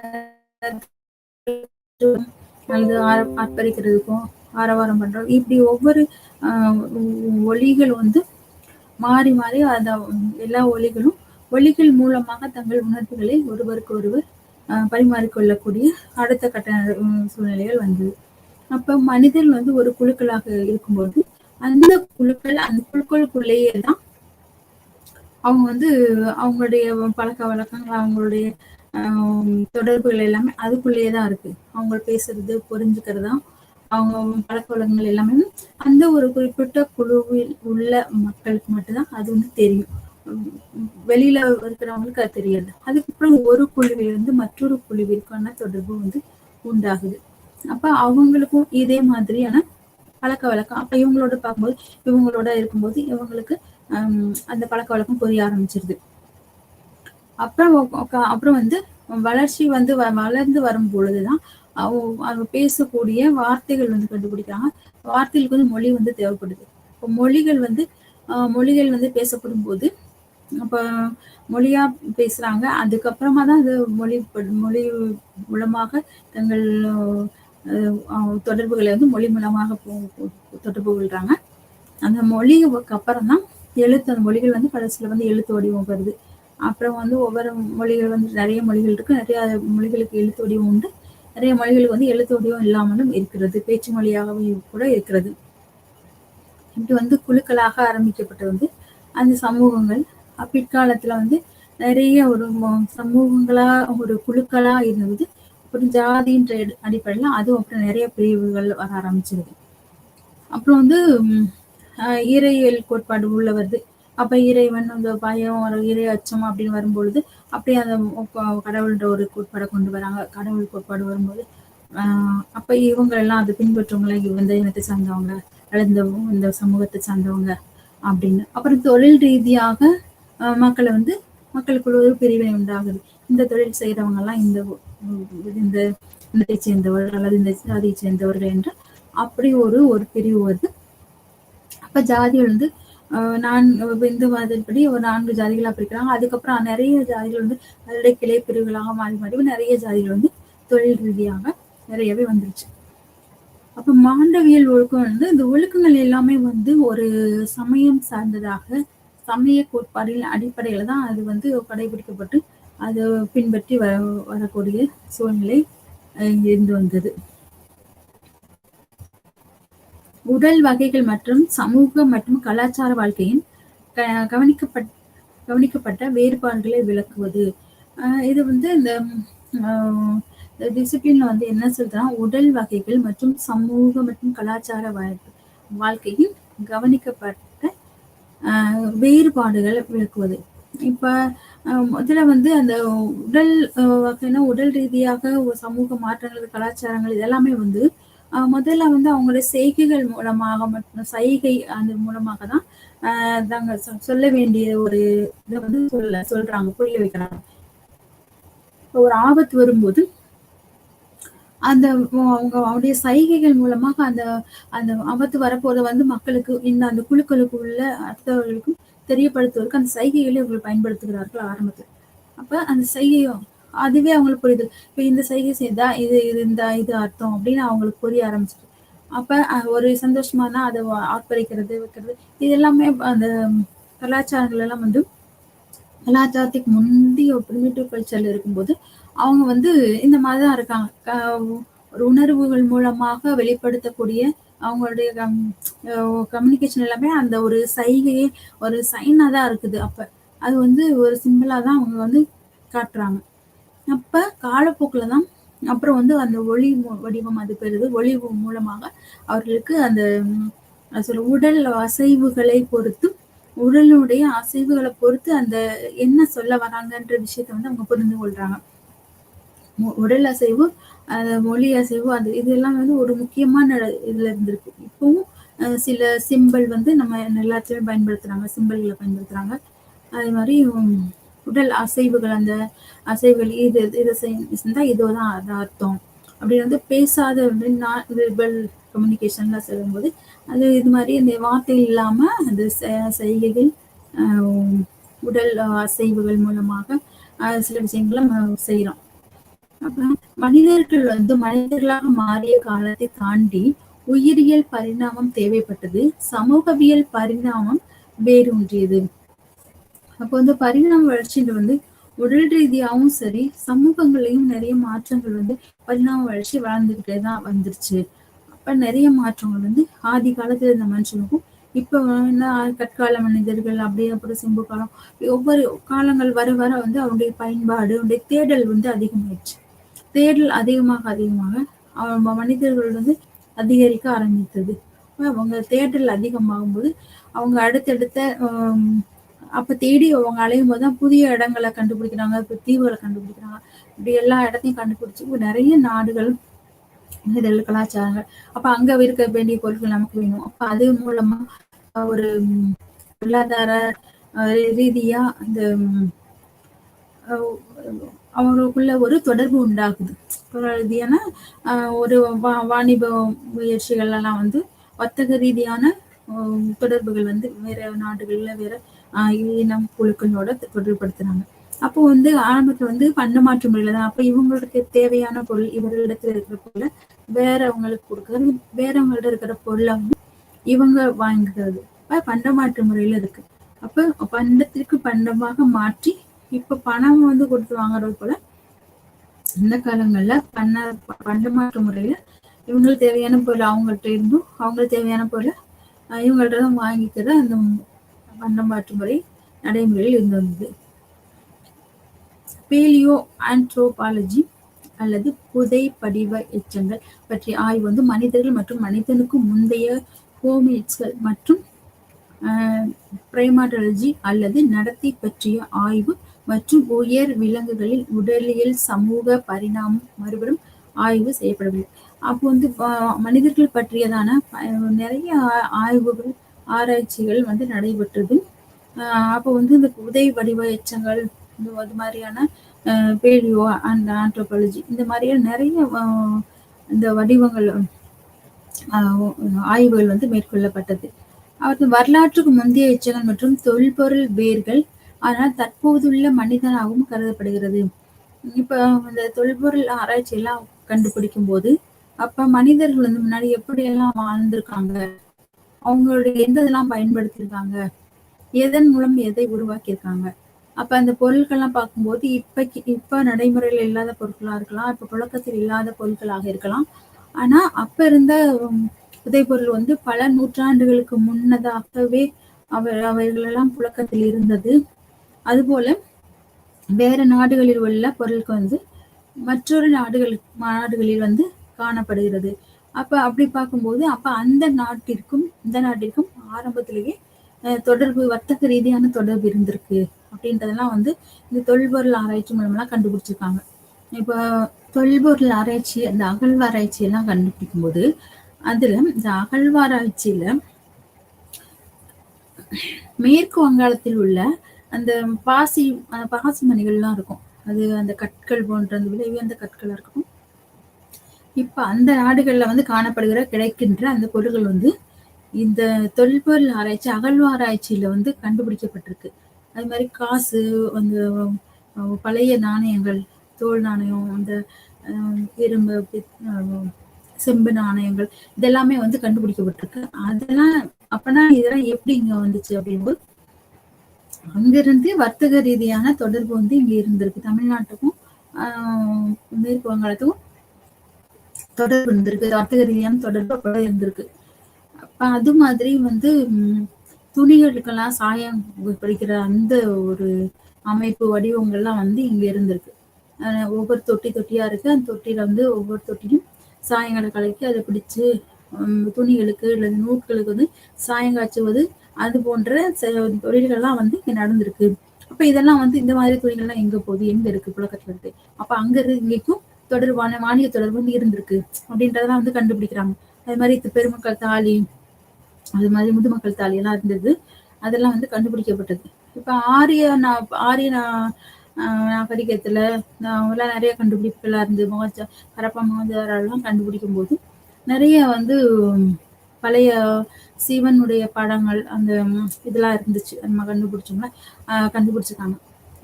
Speaker 1: அல்லது ஆர்ப்பரிக்கிறதுக்கும் ஆரவாரம் பண்றோம். இப்படி ஒவ்வொரு ஒலிகள் வந்து மாறி மாறி அந்த எல்லா ஒலிகள் மூலமாக தங்கள் உணர்வுகளை ஒருவருக்கு ஒருவர் பரிமாறிக்கொள்ளக்கூடிய அடுத்த கட்ட சூழ்நிலைகள் வந்தது. அப்ப மனிதர்கள் வந்து ஒரு குழுக்களாக இருக்கும்போது அந்த குழுக்களுக்குள்ளேயே தான் அவங்க வந்து அவங்களுடைய பழக்க வழக்கங்கள், அவங்களுடைய தொடர்புகள் எல்லாமே அதுக்குள்ளேயே தான் இருக்கு. அவங்க பேசுறது, புரிஞ்சுக்கிறதா, அவங்க பழக்க வழக்கங்கள் எல்லாமே அந்த ஒரு குறிப்பிட்ட குழுவில் உள்ள மக்களுக்கு மட்டும்தான் அது வந்து தெரியும். வெளியில இருக்கிறவங்களுக்கு அது தெரியாது. அதுக்கப்புறம் ஒரு குழுவிலிருந்து மற்றொரு குழுவிற்கான தொடர்பு வந்து உண்டாகுது. அப்ப அவங்களுக்கும் இதே மாதிரியான பழக்க வழக்கம். அப்ப இவங்களோட பார்க்கும்போது, இவங்களோட இருக்கும்போது இவங்களுக்கு அந்த பழக்க வழக்கம் புரிய ஆரம்பிச்சிருது. அப்புறம் வந்து வளர்ச்சி வந்து வளர்ந்து வரும் பொழுதுதான் அவங்க பேசக்கூடிய வார்த்தைகள் வந்து கண்டுபிடிக்கிறாங்க. வார்த்தைகளுக்கு வந்து மொழி வந்து தேவைப்படுது. இப்போ மொழிகள் வந்து பேசப்படும் போது அப்ப மொழியா பேசுறாங்க. அதுக்கப்புறமா தான் அது மொழி மூலமாக தங்கள் தொடர்புகளை வந்து மொழி மூலமாக தொடர்பு கொள்றாங்க. அந்த மொழிக்கு அப்புறம் தான் அந்த மொழிகள் வந்து கடைசியில வந்து எழுத்து வடிவம் வருது. அப்புறம் வந்து ஒவ்வொரு மொழிகள் வந்து நிறைய மொழிகள் இருக்கு. நிறைய மொழிகளுக்கு எழுத்து வடிவம் உண்டு. நிறைய மொழிகளுக்கு வந்து எழுத்து வடிவம் இல்லாமலும் இருக்கிறது. பேச்சு மொழியாகவே கூட இருக்கிறது. இப்படி வந்து குழுக்களாக ஆரம்பிக்கப்பட்ட வந்து அந்த சமூகங்கள் பிற்காலத்துல வந்து நிறைய ஒரு சமூகங்களா ஒரு குழுக்களா இருந்தது. ஒரு ஜாதின்ற அடிப்படையில அதுவும் அப்புறம் நிறைய பிரிவுகள் வர ஆரம்பிச்சிருது. அப்புறம் வந்து இறையியல் கோட்பாடு உள்ள வருது. அப்ப இறைவன் அந்த பயம், இறை அச்சம் அப்படின்னு வரும்பொழுது அப்படியே அந்த கடவுள்ன்ற ஒரு கோட்பாடை கொண்டு வராங்க. கடவுள் கோட்பாடு வரும்போது அப்ப இவங்க எல்லாம் அதை பின்பற்றவங்களை இந்த இனத்தை சார்ந்தவங்க அல்லது இந்த சமூகத்தை சார்ந்தவங்க அப்படின்னு. அப்புறம் தொழில் ரீதியாக மக்களை வந்து மக்களுக்குள்ள ஒரு பிரிவினை உண்டாகுது. இந்த தொழில் செய்யறவங்க எல்லாம் இந்த இனத்தை சேர்ந்தவர்கள் அல்லது இந்த ஜாதியை சேர்ந்தவர்கள் என்று அப்படி ஒரு பிரிவு வருது. அப்ப ஜாதிகள் வந்து இந்து மதத்தின்படி ஒரு 4 ஜாதிகளா பிரிக்கிறாங்க. அதுக்கப்புறம் நிறைய ஜாதிகள் வந்து அதோட கிளை பிரிவுகளாக மாறி நிறைய ஜாதிகள் வந்து தொழில் ரீதியாக நிறையவே வந்துருச்சு. அப்ப மாண்டவியல் ஒழுக்கம் வந்து இந்த ஒழுக்கங்கள் எல்லாமே வந்து ஒரு சமயம் சார்ந்ததாக சமய கோட்பாடுகளின் அடிப்படையில தான் அது வந்து கடைபிடிக்கப்பட்டு அது பின்பற்றி வரக்கூடிய சூழ்நிலை இருந்து வந்தது. உடல் வகைகள் மற்றும் சமூக மற்றும் கலாச்சார வாழ்க்கையின் கவனிக்கப்பட்ட வேறுபாடுகளை விளக்குவது. இது வந்து இந்த டிசிப்ளின்ல வந்து என்ன சொல்றா, உடல் வகைகள் மற்றும் சமூக மற்றும் கலாச்சார வாழ்க்கையின் கவனிக்கப்பட்ட வேறுபாடுகளை விளக்குவது. இப்ப முதல்ல வந்து அந்த உடல் வகைனா உடல் ரீதியாக சமூக மாற்றங்கள், கலாச்சாரங்கள் இதெல்லாமே வந்து முதல்ல வந்து அவங்களுடைய செய்கைகள் மூலமாக மற்றும் சைகை அந்த மூலமாக தான் தாங்க சொல்ல வேண்டிய ஒரு இதை வந்து சொல்றாங்க, புரிய வைக்கிறாங்க. ஒரு ஆபத்து வரும்போது அவங்களுடைய சைகைகள் மூலமாக அந்த அந்த ஆபத்து வரப்போத வந்து மக்களுக்கு அந்த குழுக்களுக்கு உள்ள அடுத்தவர்களுக்கும் தெரியப்படுத்துவதற்கு அந்த சைகைகளை இவர்கள் பயன்படுத்துகிறார்கள் ஆரம்பத்தில். அப்ப அந்த சைகையும் அதுவே அவங்களுக்கு புரியுது. இப்ப இந்த சைகை செய்தா இது அர்த்தம் அப்படின்னு அவங்களுக்கு புரிய ஆரம்பிச்சிது. அப்ப ஒரு சந்தோஷமானா அதை ஆர்ப்பரிக்கிறது, வைக்கிறது, இது எல்லாமே அந்த கலாச்சாரங்கள் எல்லாம் வந்து கலாச்சாரத்துக்கு முந்தைய பிரிமிட்டிவ் கல்ச்சர்ல இருக்கும்போது அவங்க வந்து இந்த மாதிரிதான் இருக்காங்க. ஒரு உணர்வுகள் மூலமாக வெளிப்படுத்தக்கூடிய அவங்களுடைய கம்யூனிகேஷன் எல்லாமே அந்த ஒரு சைகையே ஒரு சைனா தான் இருக்குது. அப்ப அது வந்து ஒரு சிம்பிளா தான் அவங்க வந்து காட்டுறாங்க. அப்ப காலப்போக்குலதான் அப்புறம் வந்து அந்த ஒளி வடிவம் அது பெறுது. ஒளி மூலமாக அவர்களுக்கு அந்த உடல் அசைவுகளை பொறுத்து உடலுடைய அசைவுகளை பொறுத்து அந்த என்ன சொல்ல வராங்கன்ற விஷயத்த வந்து அவங்க புரிந்து கொள்றாங்க. உடல் அசைவு, மொழி அசைவு, இது எல்லாம் வந்து ஒரு முக்கியமான இதுல இருந்திருக்கு. இப்பவும் சில சிம்பிள் வந்து நம்ம எல்லாத்துலயும் பயன்படுத்துறாங்க, சிம்பிள்களை பயன்படுத்துறாங்க. அதே மாதிரி உடல் அசைவுகள், அந்த அசைவுகள் இது இதை செஞ்சா இதுதான் அது அர்த்தம் அப்படின்னு வந்து பேசாத வந்து நான் வெர்பல் கம்யூனிகேஷன்லாம் சொல்லும்போது அது இது மாதிரி இந்த வார்த்தை இல்லாம அந்த செய்கைகள், உடல் அசைவுகள் மூலமாக சில விஷயங்களை நம்ம செய்யறோம். அப்ப மனிதர்கள் வந்து மனிதர்களாக மாறிய காலத்தை தாண்டி உயிரியல் பரிணாமம் தேவைப்பட்டது, சமூகவியல் பரிணாமம் வேரூன்றியது. அப்போ வந்து பரிணாம வளர்ச்சியில வந்து உடல் ரீதியாகவும் சரி, சமூகங்களையும் நிறைய மாற்றங்கள் வந்து பரிணாம வளர்ச்சி வளர்ந்துகிட்டே தான் வந்துருச்சு. அப்ப நிறைய மாற்றங்கள் வந்து ஆதி காலத்துல இருந்த மனுஷனுக்கும் இப்ப கற்கால மனிதர்கள் அப்படியே அப்புறம் சிம்பு காலம், ஒவ்வொரு காலங்கள் வர வர வந்து அவருடைய பயன்பாடு, அவருடைய தேடல் வந்து அதிகமாயிடுச்சு. தேடல் அதிகமாக மனிதர்கள் வந்து அதிகரிக்க ஆரம்பித்தது. அவங்க தேடல் அதிகமாகும் போது அவங்க அடுத்தடுத்த அப்ப தேடி அவங்க அலையும் போதுதான் புதிய இடங்களை கண்டுபிடிக்கிறாங்க, இப்ப தீவுகளை கண்டுபிடிக்கிறாங்க. இப்படி எல்லா இடத்தையும் கண்டுபிடிச்சு நிறைய நாடுகள், இதழ் கலாச்சாரங்கள், அப்ப அங்க இருக்க வேண்டிய பொருட்கள் நமக்கு வேணும். அப்ப அது மூலமா ஒரு பொருளாதார ரீதியா அந்த அவங்களுக்குள்ள ஒரு தொடர்பு உண்டாகுது. ரீதியான ஒரு வாணிப முயற்சிகள் எல்லாம் வந்து வர்த்தக ரீதியான தொடர்புகள் வந்து வேற நாடுகள்ல வேற இனம் குழுக்களோட தொடர்புபடுத்துறாங்க. அப்போ வந்து ஆரம்பத்துல வந்து பண்டமாற்று முறையில தான். அப்ப இவங்களுக்கு தேவையான பொருள் இவர்களிடத்துல இருக்கிற பொருளை வேறவங்களுக்கு கொடுக்கறது, வேறவங்கள்ட்ட இருக்கிற பொருளை வந்து இவங்க வாங்கிக்கிறது பண்டமாற்று முறையில இருக்கு. அப்ப பண்டத்திற்கு பண்டமாக மாற்றி இப்ப பணம் வந்து கொடுத்து வாங்குறது போல இந்த காலங்கள்ல பண்டமாற்று முறையில இவங்களுக்கு தேவையான பொருள் அவங்கள்ட்ட இருந்தும், அவங்களுக்கு தேவையான பொருளை இவங்கள்ட்ட தான் வாங்கிக்கிற அந்த பண்டமாற்று முறை நடைமுறையில் இருந்து வந்தது. பேலியோ ஆந்த்ரோபாலஜி அல்லது புதை படிவ எச்சங்கள் பற்றிய ஆய்வு வந்து மனிதர்கள் மற்றும் மனிதனுக்கு முந்தைய ஹோமினிட்ஸ்கள் மற்றும் பிரைமாட்டாலஜி அல்லது நடத்தை பற்றிய ஆய்வு மற்றும் உயர் விலங்குகளில் உடலியல் சமூக பரிணாமம் மறுபடியும் ஆய்வு செய்யப்படவில்லை. அப்போ வந்து மனிதர்கள் பற்றியதான நிறைய ஆய்வுகள், ஆராய்ச்சிகள் வந்து நடைபெற்றது. அப்போ வந்து இந்த புதை வடிவ எச்சங்கள், அது மாதிரியான பேலியோ அண்ட் ஆந்த்ரோபாலஜி இந்த மாதிரியான நிறைய இந்த வடிவங்கள் ஆய்வுகள் வந்து மேற்கொள்ளப்பட்டது. அவற்றின் வரலாற்றுக்கு முந்தைய எச்சங்கள் மற்றும் தொல்பொருள் வேர்கள் ஆனால் தற்போதுள்ள மனிதனாகவும் கருதப்படுகிறது. இப்ப இந்த தொல்பொருள் ஆராய்ச்சி எல்லாம் கண்டுபிடிக்கும் போது அப்ப மனிதர்கள் வந்து முன்னாடி எப்படி எல்லாம் வாழ்ந்திருக்காங்க, அவங்களுடைய எந்த இதெல்லாம் பயன்படுத்தியிருக்காங்க, எதன் மூலம் எதை உருவாக்கியிருக்காங்க. அப்ப அந்த பொருட்கள்லாம் பார்க்கும்போது இப்ப நடைமுறையில இல்லாத பொருட்களா இருக்கலாம், இப்ப புழக்கத்தில் இல்லாத பொருட்களாக இருக்கலாம். ஆனா அப்ப இருந்த புதைப்பொருள் வந்து பல நூற்றாண்டுகளுக்கு முன்னதாகவே அவைகளெல்லாம் புழக்கத்தில் இருந்தது. அதுபோல வேற நாடுகளில் உள்ள பொருட்கள் வந்து மற்றொரு நாடுகளில் வந்து காணப்படுகிறது. அப்ப அப்படி பார்க்கும்போது அப்ப அந்த நாட்டிற்கும் இந்த நாட்டிற்கும் ஆரம்பத்திலேயே தொடர்பு, வர்த்தக ரீதியான தொடர்பு இருந்திருக்கு அப்படின்றதெல்லாம் வந்து இந்த தொல்பொருள் ஆராய்ச்சி மூலமெல்லாம் கண்டுபிடிச்சிருக்காங்க. இப்போ தொல்பொருள் ஆராய்ச்சி, அந்த அகழ்வாராய்ச்சி எல்லாம் கண்டுபிடிக்கும் போது அதுல இந்த அகழ்வாராய்ச்சியில மேற்கு வங்காளத்தில் உள்ள அந்த பாசி மணிகள்லாம் இருக்கும். அது அந்த கற்கள் போன்ற அந்த விலை உயர்ந்த கற்களா இருக்கும். இப்ப அந்த நாடுகள்ல வந்து காணப்படுகிற கிடைக்கின்ற அந்த பொருட்கள் வந்து இந்த தொல்பொருள் ஆராய்ச்சி, அகழ்வாராய்ச்சியில வந்து கண்டுபிடிக்கப்பட்டிருக்கு. அது மாதிரி காசு, அந்த பழைய நாணயங்கள், தோல் நாணயம், அந்த இரும்பு செம்பு நாணயங்கள் இதெல்லாமே வந்து கண்டுபிடிக்கப்பட்டிருக்கு. அதெல்லாம் அப்பனா இதெல்லாம் எப்படி இங்க வந்துச்சு அப்படிங்கும்போது அங்கிருந்து வர்த்தக ரீதியான தொடர்பு வந்து இங்க இருந்திருக்கு. தமிழ்நாட்டுக்கும் மேற்கு வங்காளத்துக்கும் தொடர்பு இருந்திருக்கு, வர்த்தக ரீதியான தொடர்பு இருந்திருக்கு. அப்ப அது மாதிரி வந்து துணிகளுக்கெல்லாம் சாயம் படிக்கிற அந்த ஒரு அமைப்பு வடிவங்கள்லாம் வந்து இங்க இருந்திருக்கு. ஒவ்வொரு தொட்டியா இருக்கு. அந்த தொட்டியில வந்து ஒவ்வொரு தொட்டியும் சாயங்களை கலக்கி அதை பிடிச்சு துணிகளுக்கு அல்லது நூல்களுக்கு வந்து சாயம் காய்ச்சுவது, அது போன்ற தொழில்கள்லாம் வந்து இங்க நடந்திருக்கு. அப்ப இதெல்லாம் வந்து இந்த மாதிரி தொழில்கள்லாம் எங்க போகுது, எங்க இருக்கு, புழக்கத்துல இருக்கு. அப்ப அங்க இருந்து இங்கேக்கும் தொடர்பான வாணிக தொடர்பு வந்து இருந்திருக்கு அப்படின்றதெல்லாம் வந்து கண்டுபிடிக்கிறாங்க. அது மாதிரி பெருமக்கள் தாலி, அது மாதிரி முதுமக்கள் தாலி எல்லாம் இருந்தது. அதெல்லாம் வந்து கண்டுபிடிக்கப்பட்டது. இப்ப ஆரிய நாகரிகத்துல எல்லாம் நிறைய கண்டுபிடிப்புகளா இருந்து ஹரப்பா மொஹஞ்சதாரோலாம் கண்டுபிடிக்கும் போது நிறைய வந்து பழைய சிவனுடைய படங்கள் அந்த இதெல்லாம் இருந்துச்சு. நம்ம கண்டுபிடிச்சோம்னா கண்டுபிடிச்சிருக்காங்க.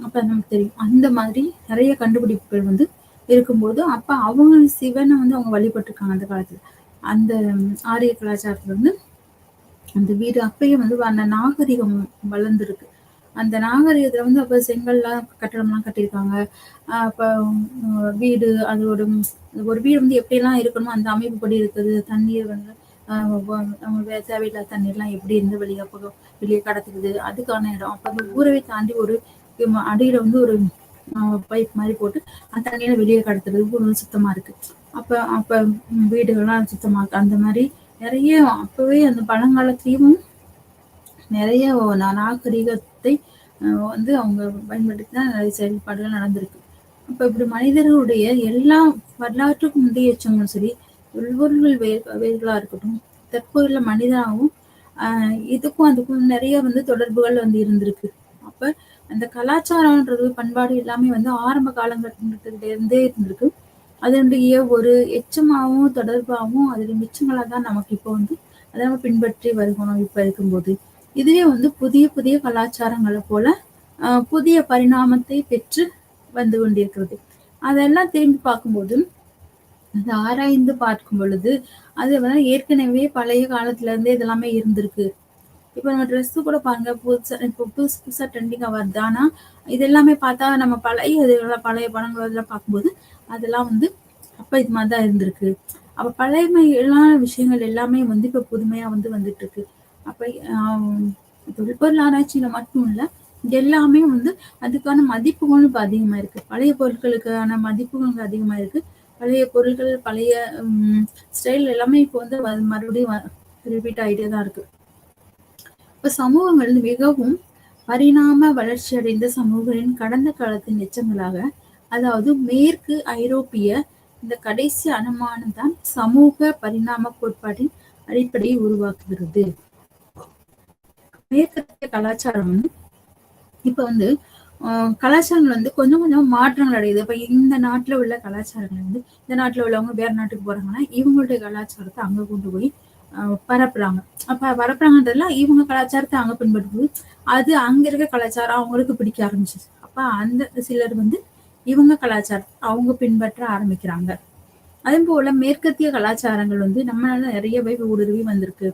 Speaker 1: அப்ப நமக்கு தெரியும். அந்த மாதிரி நிறைய கண்டுபிடிப்புகள் வந்து இருக்கும்போது அப்ப அவங்க சிவனை வந்து அவங்க வழிபட்டிருக்காங்க அந்த காலத்துல. அந்த ஆரிய கலாச்சாரத்துல வந்து அந்த வீடு அப்பயே வந்து அந்த நாகரிகம் வளர்ந்துருக்கு. அந்த நாகரிகத்துல வந்து அப்ப செங்கல்லாம் கட்டடம்லாம் கட்டியிருக்காங்க. அப்ப வீடு அதோட ஒரு வீடு வந்து எப்படியெல்லாம் இருக்கணுமோ அந்த அமைப்புப்படி இருக்குது. தண்ணீர் வந்து தேவையில்லாத தண்ணீர்லாம் எப்படி இருந்து வெளியே கடத்துக்குது அதுக்கான இடம். அப்ப அந்த ஊரவே தாண்டி ஒரு அடியில வந்து ஒரு பைப் மாதிரி போட்டு அந்த தண்ணியில வெளியே கடத்துறது ஊர் சுத்தமா இருக்கு. அப்ப அப்ப வீடுகள்லாம் சுத்தமா இருக்கு. அந்த மாதிரி நிறைய அப்பவே அந்த பழங்காலத்திலயும் நிறைய நாகரிகத்தை வந்து அவங்க பயன்படுத்தி தான் நிறைய செயல்பாடுகள் நடந்திருக்கு. அப்ப இப்படி மனிதர்களுடைய எல்லா வரலாற்றுக்கும் முந்தைய எச்சங்களும் சரி, உள்வர்கள் வேர்களா இருக்கட்டும், தற்போதுள்ள மனிதனாகவும் இதுக்கும் அதுக்கும் நிறைய வந்து தொடர்புகள் வந்து இருந்திருக்கு. அப்ப அந்த கலாச்சாரம்ன்றது பண்பாடு எல்லாமே வந்து ஆரம்ப காலங்கள்ல இருந்தே இருந்திருக்கு. அதனுடைய ஒரு எச்சமாகவும் தொடர்பாகவும் அதுல மிச்சங்களா தான் நமக்கு இப்போ வந்து அதை நம்ம பின்பற்றி வருகணும். இப்ப இருக்கும்போது இதுவே வந்து புதிய புதிய கலாச்சாரங்களை போல புதிய பரிணாமத்தை பெற்று வந்து கொண்டிருக்கிறது. அதெல்லாம் திரும்பி பார்க்கும்போது அதை ஆராய்ந்து பார்க்கும் பொழுது அது வந்து ஏற்கனவே பழைய காலத்துல இருந்தே இதெல்லாமே இருந்திருக்கு. இப்ப நம்ம ட்ரெஸ் கூட பாருங்க, இப்போ புதுசு புதுசா ட்ரெண்டிங்கா வருது. ஆனா இது எல்லாமே பார்த்தா நம்ம பழைய படங்கள் எல்லாம் பார்க்கும்போது அதெல்லாம் வந்து அப்ப இது மாதிரிதான் இருந்திருக்கு. அப்ப பழையமையான விஷயங்கள் எல்லாமே வந்து இப்ப புதுமையா வந்து வந்துட்டு இருக்கு. அப்ப தொல்பொருள் ஆராய்ச்சியில மட்டும் இல்ல, எல்லாமே வந்து அதுக்கான மதிப்புகளும் இப்ப அதிகமா இருக்கு. பழைய பொருட்களுக்கான மதிப்புகள் அதிகமா இருக்கு. பழைய பொருட்கள் பழைய ஸ்டைல் எல்லாமே இப்போ வந்து மறுபடியும் ரிப்பீட் ஆகிட்டே தான் இருக்கு. இப்ப சமூகங்கள் மிகவும் பரிணாம வளர்ச்சி அடைந்த சமூகங்களின் கடந்த காலத்தின் எச்சங்களாக, அதாவது மேற்கு ஐரோப்பிய இந்த கடைசி அனுமானம் தான் சமூக பரிணாம கோட்பாட்டின் அடிப்படையை உருவாக்குகிறது. மேற்கத்திய கலாச்சாரம் வந்து இப்ப வந்து கலாச்சாரங்கள் வந்து கொஞ்சம் கொஞ்சம் மாற்றங்கள் அடையுது. இப்ப இந்த நாட்டுல உள்ள கலாச்சாரங்கள் வந்து இந்த நாட்டுல உள்ளவங்க வேற நாட்டுக்கு போறாங்கன்னா இவங்களுடைய கலாச்சாரத்தை அங்க கொண்டு போய் பரப்புறாங்க. அப்ப பரப்புறாங்கன்றதுலாம் இவங்க கலாச்சாரத்தை அங்க பின்பற்றும்போது அது அங்க இருக்க கலாச்சாரம் அவங்களுக்கு பிடிக்க ஆரம்பிச்சிச்சு. அப்ப அந்த சிலர் வந்து இவங்க கலாச்சாரத்தை அவங்க பின்பற்ற ஆரம்பிக்கிறாங்க. அதே போல மேற்கத்திய கலாச்சாரங்கள் வந்து நம்மளால நிறையவே ஊடுருவி வந்திருக்கு.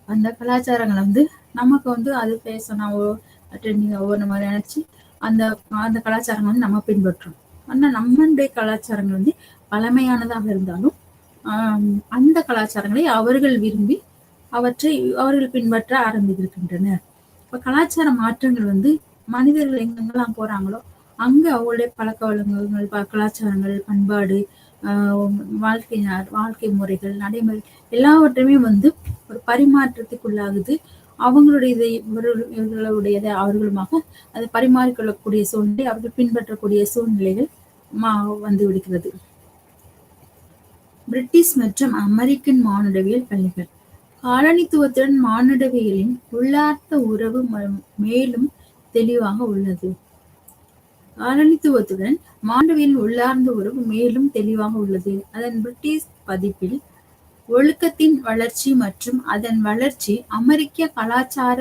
Speaker 1: அந்த கலாச்சாரங்களை வந்து நமக்கு வந்து அது பேசனாவோ ட்ரெண்டிங்காவோ நம்ம நினைச்சு அந்த அந்த கலாச்சாரங்கள் வந்து நம்ம பின்பற்றோம். ஆனா நம்மளுடைய கலாச்சாரங்கள் வந்து பழமையானதாக இருந்தாலும் அந்த கலாச்சாரங்களை அவர்கள் விரும்பி அவற்றை அவர்கள் பின்பற்ற ஆரம்பித்திருக்கின்றனர். இப்ப கலாச்சார மாற்றங்கள் வந்து மனிதர்கள் எங்கெங்கெல்லாம் போறாங்களோ அங்க அவங்களுடைய பழக்க வழக்கங்கள் கலாச்சாரங்கள் பண்பாடு வாழ்க்கை முறைகள் நடைமுறை எல்லாவற்றையுமே வந்து ஒரு பரிமாற்றத்துக்குள்ளாகுது. அவங்களுடைய இவர்களுடையதை அவர்களுமாக அதை பரிமாறிக்கொள்ளக்கூடிய சூழ்நிலை அவர்கள் பின்பற்றக்கூடிய சூழ்நிலைகள் வந்து விடுகிறது. பிரிட்டிஷ் மற்றும் அமெரிக்கன் மானுடவியல் பள்ளிகள் காலனித்துவத்துடன் மானுடவியலின் உள்ளார்த்த உறவு மேலும் தெளிவாக உள்ளது. காலனித்துவத்துடன் மானுடவியலின் உள்ளார்ந்த உறவு மேலும் தெளிவாக உள்ளது. அதன் பிரிட்டிஷ் பதிப்பில் ஒழுக்கத்தின் வளர்ச்சி மற்றும் அதன் வளர்ச்சி அமெரிக்க கலாச்சார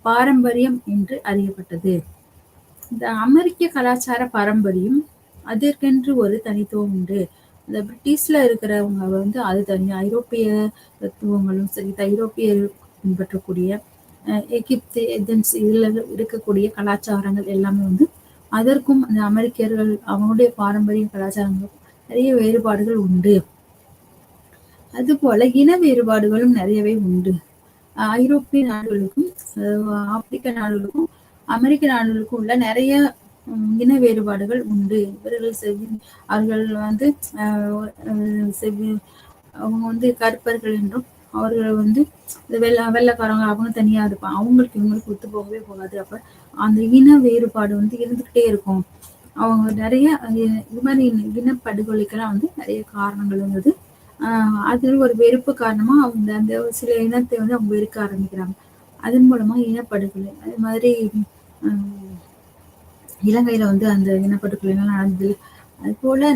Speaker 1: பாரம்பரியம் என்று அறியப்பட்டது. இந்த அமெரிக்க கலாச்சார பாரம்பரியம் அதற்கென்று ஒரு தனித்துவம் உண்டு. இந்த பிரிட்டிஷ்ல இருக்கிறவங்க வந்து அது தனி ஐரோப்பிய தத்துவங்களும் சரி ஐரோப்பியர் பின்பற்றக்கூடிய எகிப்து ஏதென்ஸ் இதுல இருக்கக்கூடிய கலாச்சாரங்கள் எல்லாமே வந்து அதற்கும் அந்த அமெரிக்கர்கள் அவங்களுடைய பாரம்பரிய கலாச்சாரங்களுக்கும் நிறைய வேறுபாடுகள் உண்டு. அது போல இன வேறுபாடுகளும் நிறையவே உண்டு. ஐரோப்பிய நாடுகளுக்கும் ஆப்பிரிக்க நாடுகளுக்கும் அமெரிக்க நாடுகளுக்கும் உள்ள நிறைய இன வேறுபாடுகள் உண்டு. இவர்கள் அவர்கள் வந்து அவங்க வந்து கருப்பர்கள் என்றும் அவர்கள் வந்து வெள்ளைக்காரங்க அவங்க தனியா இருப்பாங்க. அவங்களுக்கு இவங்களுக்கு ஒத்து போகவே போகாது. அப்ப அந்த இன வேறுபாடு வந்து இருந்துகிட்டே இருக்கும். அவங்க நிறைய இது மாதிரி இனப்படுகொலைக்கெல்லாம் வந்து நிறைய காரணங்கள் இருந்தது. அதில் ஒரு வெறுப்பு காரணமா அவங்க அந்த சில இனத்தை வந்து அவங்க வெறுக்க ஆரம்பிக்கிறாங்க. அதன் மூலமா இனப்படுகொலை அது மாதிரி இலங்கையில வந்து அந்த இனப்படுகொலைலாம் நடந்தது. அதுபோல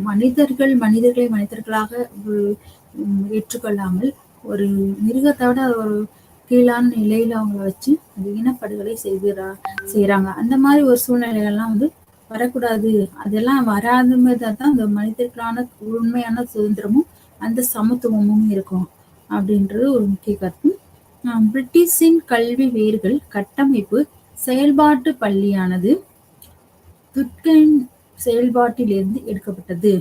Speaker 1: மனிதர்களை மனிதர்களாக ஏற்றுக்கொள்ளாமல் ஒரு மிருகத்தோட ஒரு கீழான நிலையில அவங்கள வச்சு அந்த இனப்படுகொலை செய்யறாங்க. அந்த மாதிரி ஒரு சூழ்நிலைகள்லாம் வந்து வரக்கூடாது. அதெல்லாம் வராத மாதிரி தான் அந்த மனிதர்களான உண்மையான சுதந்திரமும் அந்த சமத்துவமும் இருக்கும் அப்படின்றது ஒரு முக்கிய கருத்து. பிரிட்டிஷின் கல்வி வேர்கள் கட்டமைப்பு செயல்பாட்டு பள்ளியானது துர்க்கையின் செயல்பாட்டிலிருந்து எடுக்கப்பட்டது.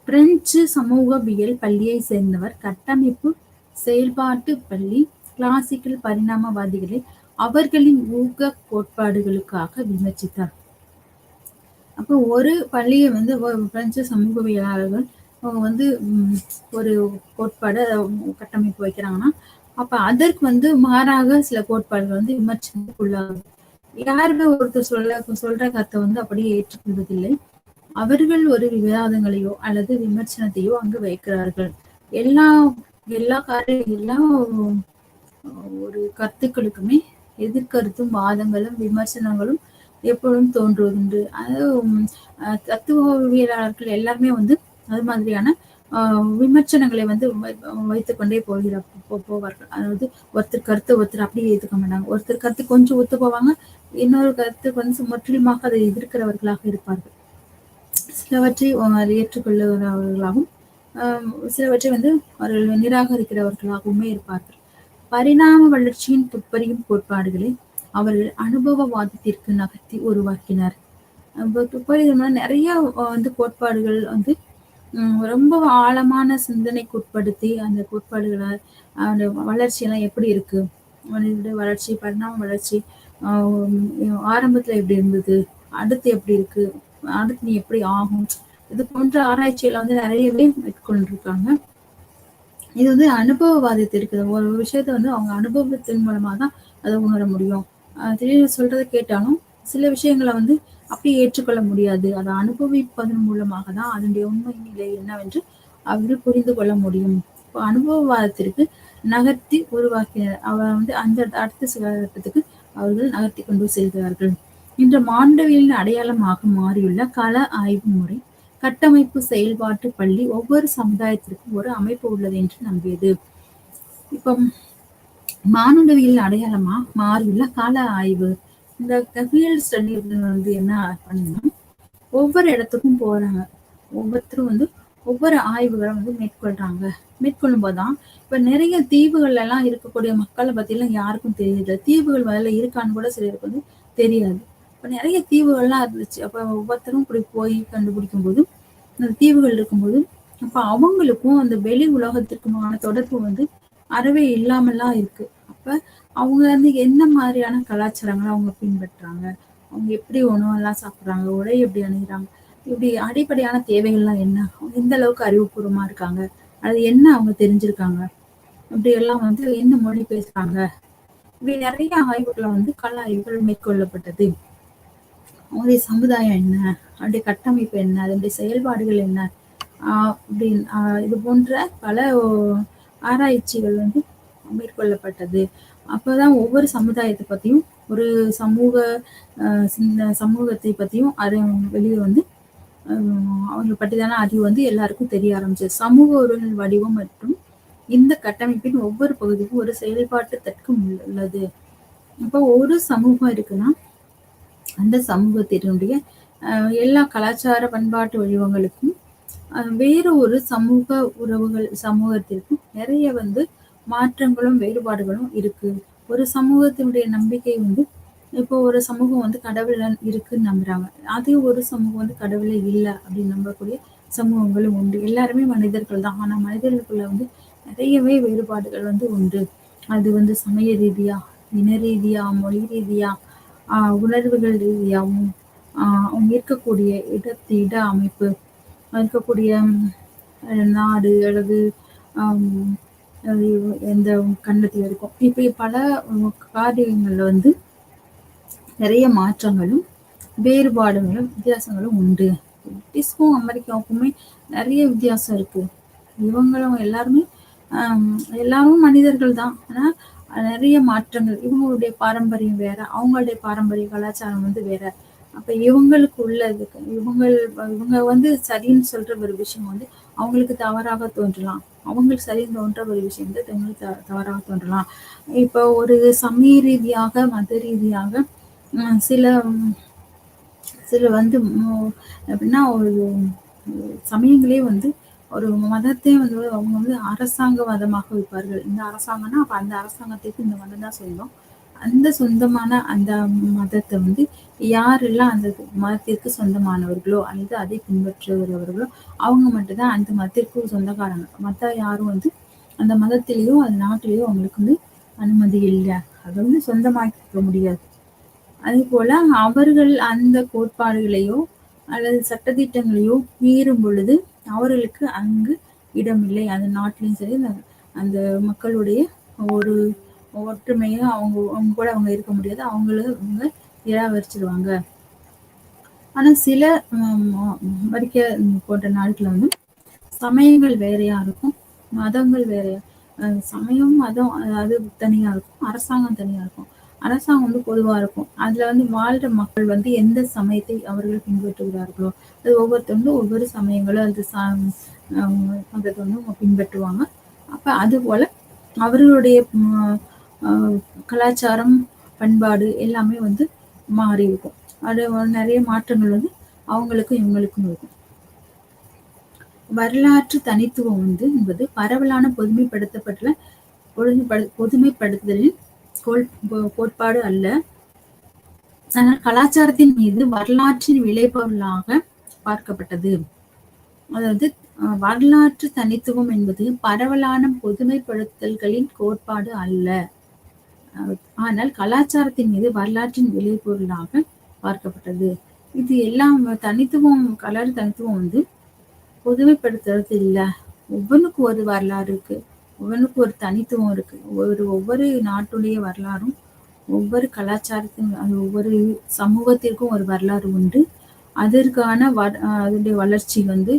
Speaker 1: பிரெஞ்சு சமூகவியல் பள்ளியை சேர்ந்தவர் கட்டமைப்பு செயல்பாட்டு பள்ளி கிளாசிக்கல் பரிணாமவாதிகளை அவர்களின் ஊக்க கோட்பாடுகளுக்காக விமர்சித்தார். அப்போ ஒரு பள்ளியை வந்து பிரெஞ்சு சமூகவியலாளர்கள் அவங்க வந்து ஒரு கோட்பாடு கட்டமைப்பு வைக்கிறாங்கன்னா அப்ப அதற்கு வந்து மாறாக சில கோட்பாடுகள் வந்து விமர்சனத்துக்குள்ளாகும். யாருமே ஒருத்தர் சொல்ற கருத்தை வந்து அப்படியே ஏற்றுக்கொள்வதில்லை. அவர்கள் ஒரு விவாதங்களையோ அல்லது விமர்சனத்தையோ அங்கு வைக்கிறார்கள். எல்லா எல்லா ஒரு கருத்துக்களுக்குமே எதிர்கருத்தும் வாதங்களும் விமர்சனங்களும் எப்பொழுதும் தோன்றுவதுண்டு. அதாவது தத்துவவியலாளர்கள் எல்லாருமே வந்து அது மாதிரியான விமர்சனங்களை வந்து வைத்துக்கொண்டே போவார்கள். அதாவது ஒருத்தர் கருத்தை ஒருத்தர் அப்படியே ஏற்றுக்க மாட்டாங்க. ஒருத்தர் கருத்து கொஞ்சம் ஒத்து போவாங்க, இன்னொரு கருத்துக்கு வந்து முற்றிலுமாக அதை எதிர்க்கிறவர்களாக இருப்பார்கள். சிலவற்றை ஏற்றுக்கொள்ளுகிறவர்களாகவும் சிலவற்றை வந்து அவர்கள் நிராகரிக்கிறவர்களாகவுமே இருப்பார்கள். பரிணாம வளர்ச்சியின் துப்பறியும் கோட்பாடுகளை அவர்கள் அனுபவவாதத்திற்கு நகர்த்தி உருவாக்கினர். துப்பறிதம்னா நிறைய வந்து கோட்பாடுகள் வந்து ரொம்ப ஆழமான சிந்தனைக்கு உட்படுத்தி அந்த கோட்பாடுகளை அந்த வளர்ச்சியெல்லாம் எப்படி இருக்கு, மனிதனுடைய வளர்ச்சி பரிணாம வளர்ச்சி ஆரம்பத்துல எப்படி இருந்தது, அடுத்து எப்படி இருக்கு, அடுத்து நீ எப்படி ஆகும், இது போன்ற ஆராய்ச்சிகளை வந்து நிறையவே மேற்கொண்டிருக்காங்க. இது வந்து அனுபவவாதத்திற்கு ஒரு விஷயத்த வந்து அவங்க அனுபவத்தின் மூலமா தான் அதை உணர முடியும். திடீர்னு சொல்றதை கேட்டாலும் சில விஷயங்களை வந்து அப்படியே ஏற்றுக்கொள்ள முடியாது. அதை அனுபவிப்பதன் மூலமாக தான் அதனுடைய உண்மை நிலை என்னவென்று அவர்கள் புரிந்து கொள்ள முடியும். இப்போ அனுபவவாதத்திற்கு நகர்த்தி உருவாக்கினர். அவர் வந்து அந்த அடுத்த காலகட்டத்துக்கு அவர்கள் நகர்த்தி கொண்டு செல்கிறார்கள். இன்று மாண்டவியலின் அடையாளமாக மாறியுள்ள கள ஆய்வு முறை கட்டமைப்பு செயல்பாட்டு பள்ளி ஒவ்வொரு சமுதாயத்திற்கும் ஒரு அமைப்பு உள்ளது என்று நம்பியது. இப்போ மானுடவியல் அடையாளமா மாறியுள்ள கள ஆய்வு இந்த ஃபீல்ட் ஸ்டடி வந்து என்ன பண்ணணும், ஒவ்வொரு இடத்துக்கும் போறாங்க, ஒவ்வொருத்தரும் வந்து ஒவ்வொரு ஆய்வுகளை வந்து மேற்கொள்ளும் போதுதான் இப்ப நிறைய தீவுகள் எல்லாம் இருக்கக்கூடிய மக்களை பத்தி எல்லாம் யாருக்கும் தெரியல. தீவுகள் முதல்ல இருக்கான்னு கூட சிலருக்கு வந்து தெரியாது. இப்ப நிறைய தீவுகள்லாம் இருந்துச்சு. அப்ப ஒவ்வொருத்தரும் இப்படி போய் கண்டுபிடிக்கும் போதும் அந்த தீவுகள் இருக்கும்போது அப்ப அவங்களுக்கும் அந்த வெளி உலகத்திற்குமான தொடர்பு வந்து அறவே இல்லாமல்லாம் இருக்கு. அப்ப அவங்க வந்து என்ன மாதிரியான கலாச்சாரங்களை அவங்க பின்பற்றுறாங்க, அவங்க எப்படி உணவெல்லாம் சாப்பிடுறாங்க, உடை எப்படி அணிகிறாங்க, இப்படி அடிப்படையான தேவைகள்லாம் என்ன, எந்த அளவுக்கு அறிவுபூர்வமா இருக்காங்க, அது என்ன அவங்க தெரிஞ்சிருக்காங்க, இப்படி எல்லாம் வந்து என்ன மொழி பேசுறாங்க, இப்படி நிறைய ஆய்வுகளை வந்து கள ஆய்வுகள் மேற்கொள்ளப்பட்டது. அவங்களுடைய சமுதாயம் என்ன, அவருடைய கட்டமைப்பு என்ன, அதனுடைய செயல்பாடுகள் என்ன, இது போன்ற பல ஆராய்ச்சிகள் வந்து மேற்கொள்ளப்பட்டது. அப்பதான் ஒவ்வொரு சமுதாயத்தை பத்தியும் ஒரு சமூகத்தை பத்தியும் வெளியே வந்து அவங்களை பற்றிதான அறிவு வந்து எல்லாருக்கும் தெரிய ஆரம்பிச்சது. சமூக உறவுகள் வடிவம் மற்றும் இந்த கட்டமைப்பின் ஒவ்வொரு பகுதிக்கும் ஒரு செயல்பாட்டு தர்க்கம் உள்ளது. இப்போ ஒரு சமூகம் இருக்குன்னா அந்த சமூகத்தினுடைய எல்லா கலாச்சார பண்பாட்டு வடிவங்களுக்கும் வேறு ஒரு சமூகத்திற்கும் நிறைய வந்து மாற்றங்களும் வேறுபாடுகளும் இருக்கு. ஒரு சமூகத்தினுடைய நம்பிக்கை வந்து இப்போ ஒரு சமூகம் வந்து கடவுள் இருக்குன்னு நம்புறாங்க, அதே ஒரு சமூகம் வந்து கடவுளே இல்லை அப்படின்னு நம்பக்கூடிய சமூகங்களும் உண்டு. எல்லாருமே மனிதர்கள் தான், ஆனா மனிதர்களுக்குள்ள வந்து நிறையவே வேறுபாடுகள் வந்து உண்டு. அது வந்து சமய ரீதியா, இன ரீதியா, மொழி ரீதியா, உணர்வுகள் ரீதியாகவும் அவங்க இருக்கக்கூடிய இட அமைப்பு, இருக்கக்கூடிய நாடு அல்லது எந்த கண்டத்துல இருக்கும், இப்ப பல காரியங்கள்ல வந்து நிறைய மாற்றங்களும் வேறுபாடுகளும் வித்தியாசங்களும் உண்டு. பிரிட்டிஷ்க்கும் அமெரிக்காவுக்குமே நிறைய வித்தியாசம் இருக்கு. இவங்களும் எல்லாருமே எல்லாரும் மனிதர்கள் தான். ஆனா நிறைய மாற்றங்கள். இவங்களுடைய பாரம்பரியம் வேற, அவங்களுடைய பாரம்பரிய கலாச்சாரம் வந்து வேற. அப்ப இவங்களுக்கு உள்ளதுக்கு இவங்க வந்து சரின்னு சொல்ற ஒரு விஷயம் வந்து அவங்களுக்கு தவறாக தோன்றலாம். அவங்களுக்கு சரின்னு தோன்ற ஒரு விஷயம் வந்து அவங்களுக்கு தவறாக தோன்றலாம். இப்போ ஒரு சமய ரீதியாக, மத ரீதியாக சில சில வந்து எப்படின்னா ஒரு சமயங்களே வந்து ஒரு மதத்தை வந்து அவங்க வந்து அரசாங்க மதமாக வைப்பார்கள். இந்த அரசாங்கம்னா அப்ப அந்த அரசாங்கத்துக்கு இந்த மதம் தான் சொந்தம். அந்த சொந்தமான அந்த மதத்தை வந்து யாரெல்லாம் அந்த மதத்திற்கு சொந்தமானவர்களோ அல்லது அதை பின்பற்றுகிறவர்களோ அவங்க மட்டும்தான் அந்த மதத்திற்கு சொந்தக்காரங்க. மத்த யாரும் வந்து அந்த மதத்திலேயோ அந்த நாட்டிலேயோ அவங்களுக்கு வந்து அனுமதி இல்லை. அதை வந்து சொந்தமாக்கிக்க முடியாது. அதே போல அவர்கள் அந்த கோட்பாடுகளையோ அல்லது சட்டதிட்டங்களையோ மீறும் பொழுது அவர்களுக்கு அங்கு இடமில்லை. அந்த நாட்டிலையும் சரி அந்த மக்களுடைய ஒரு ஒற்றுமையை அவங்க கூட அவங்க இருக்க முடியாது. அவங்க நிராகரிச்சிருவாங்க. ஆனா சில அமெரிக்க போன்ற நாட்டுல வந்து சமயங்கள் வேறையா இருக்கும், மதங்கள் வேறையா. சமயம் மதம் அது தனியா இருக்கும், அரசாங்கம் தனியா இருக்கும். அரசாங்கம் வந்து பொதுவா இருக்கும். அதுல வந்து வாழ்ற மக்கள் வந்து எந்த சமயத்தை அவர்கள் பின்பற்றுகிறார்களோ அது ஒவ்வொருத்தவங்களும் ஒவ்வொரு சமயங்களும் அது மதத்தை வந்து அவங்க பின்பற்றுவாங்க. அப்ப அது போல அவர்களுடைய கலாச்சாரம் பண்பாடு எல்லாமே வந்து மாறி இருக்கும். அது நிறைய மாற்றங்கள் வந்து அவங்களுக்கும் இவங்களுக்கும் இருக்கும். வரலாற்று தனித்துவம் வந்து என்பது பரவலான பொதுமைப்படுத்துதலின் கோட்பாடு அல்ல. ஆனால் கலாச்சாரத்தின் மீது வரலாற்றின் விளைபொருளாக பார்க்கப்பட்டது. அதாவது வரலாற்று தனித்துவம் என்பது பரவலான பொதுமைப்படுத்தல்களின் கோட்பாடு அல்ல. ஆனால் கலாச்சாரத்தின் மீது வரலாற்றின் விளைபொருளாக பார்க்கப்பட்டது. இது எல்லாம் தனித்துவம், வரலாறு தனித்துவம் வந்து பொதுமைப்படுத்துறது இல்லை. ஒவ்வொன்றுக்கும் ஒரு வரலாறு இருக்கு, ஒவ்வொன்றுக்கும் ஒரு தனித்துவம் இருக்கு. ஒவ்வொரு நாட்டுடைய வரலாறும் ஒவ்வொரு கலாச்சாரத்தின் ஒவ்வொரு சமூகத்திற்கும் ஒரு வரலாறு உண்டு. அதற்கான அதனுடைய வளர்ச்சி வந்து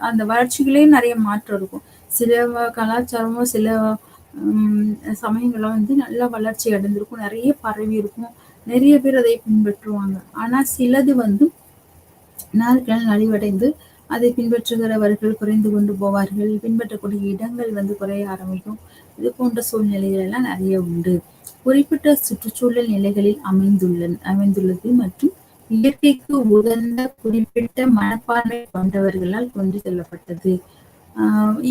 Speaker 1: அந்த வளர்ச்சிகளே நிறைய மாற்றம் இருக்கும். சில கலாச்சாரமும் சில சமயங்களும் வந்து நல்ல வளர்ச்சி அடைந்திருக்கும், நிறைய பரவி இருக்கும், நிறைய பேர் அதை பின்பற்றுவாங்க. ஆனா சிலது வந்து நாளுக்கு நலிவடைந்து அதை பின்பற்றுகிறவர்கள் குறைந்து கொண்டு போவார்கள். பின்பற்றக்கூடிய இடங்கள் வந்து குறைய ஆரம்பிக்கும். இது போன்ற சூழ்நிலைகள் எல்லாம் நிறைய உண்டு. குறிப்பிட்ட சுற்றுச்சூழல் நிலைகளில் அமைந்துள்ளது மற்றும் இயற்கைக்கு உகந்த குறிப்பிட்ட மனப்பான்மை கொண்டவர்களால் கொண்டு செல்லப்பட்டது.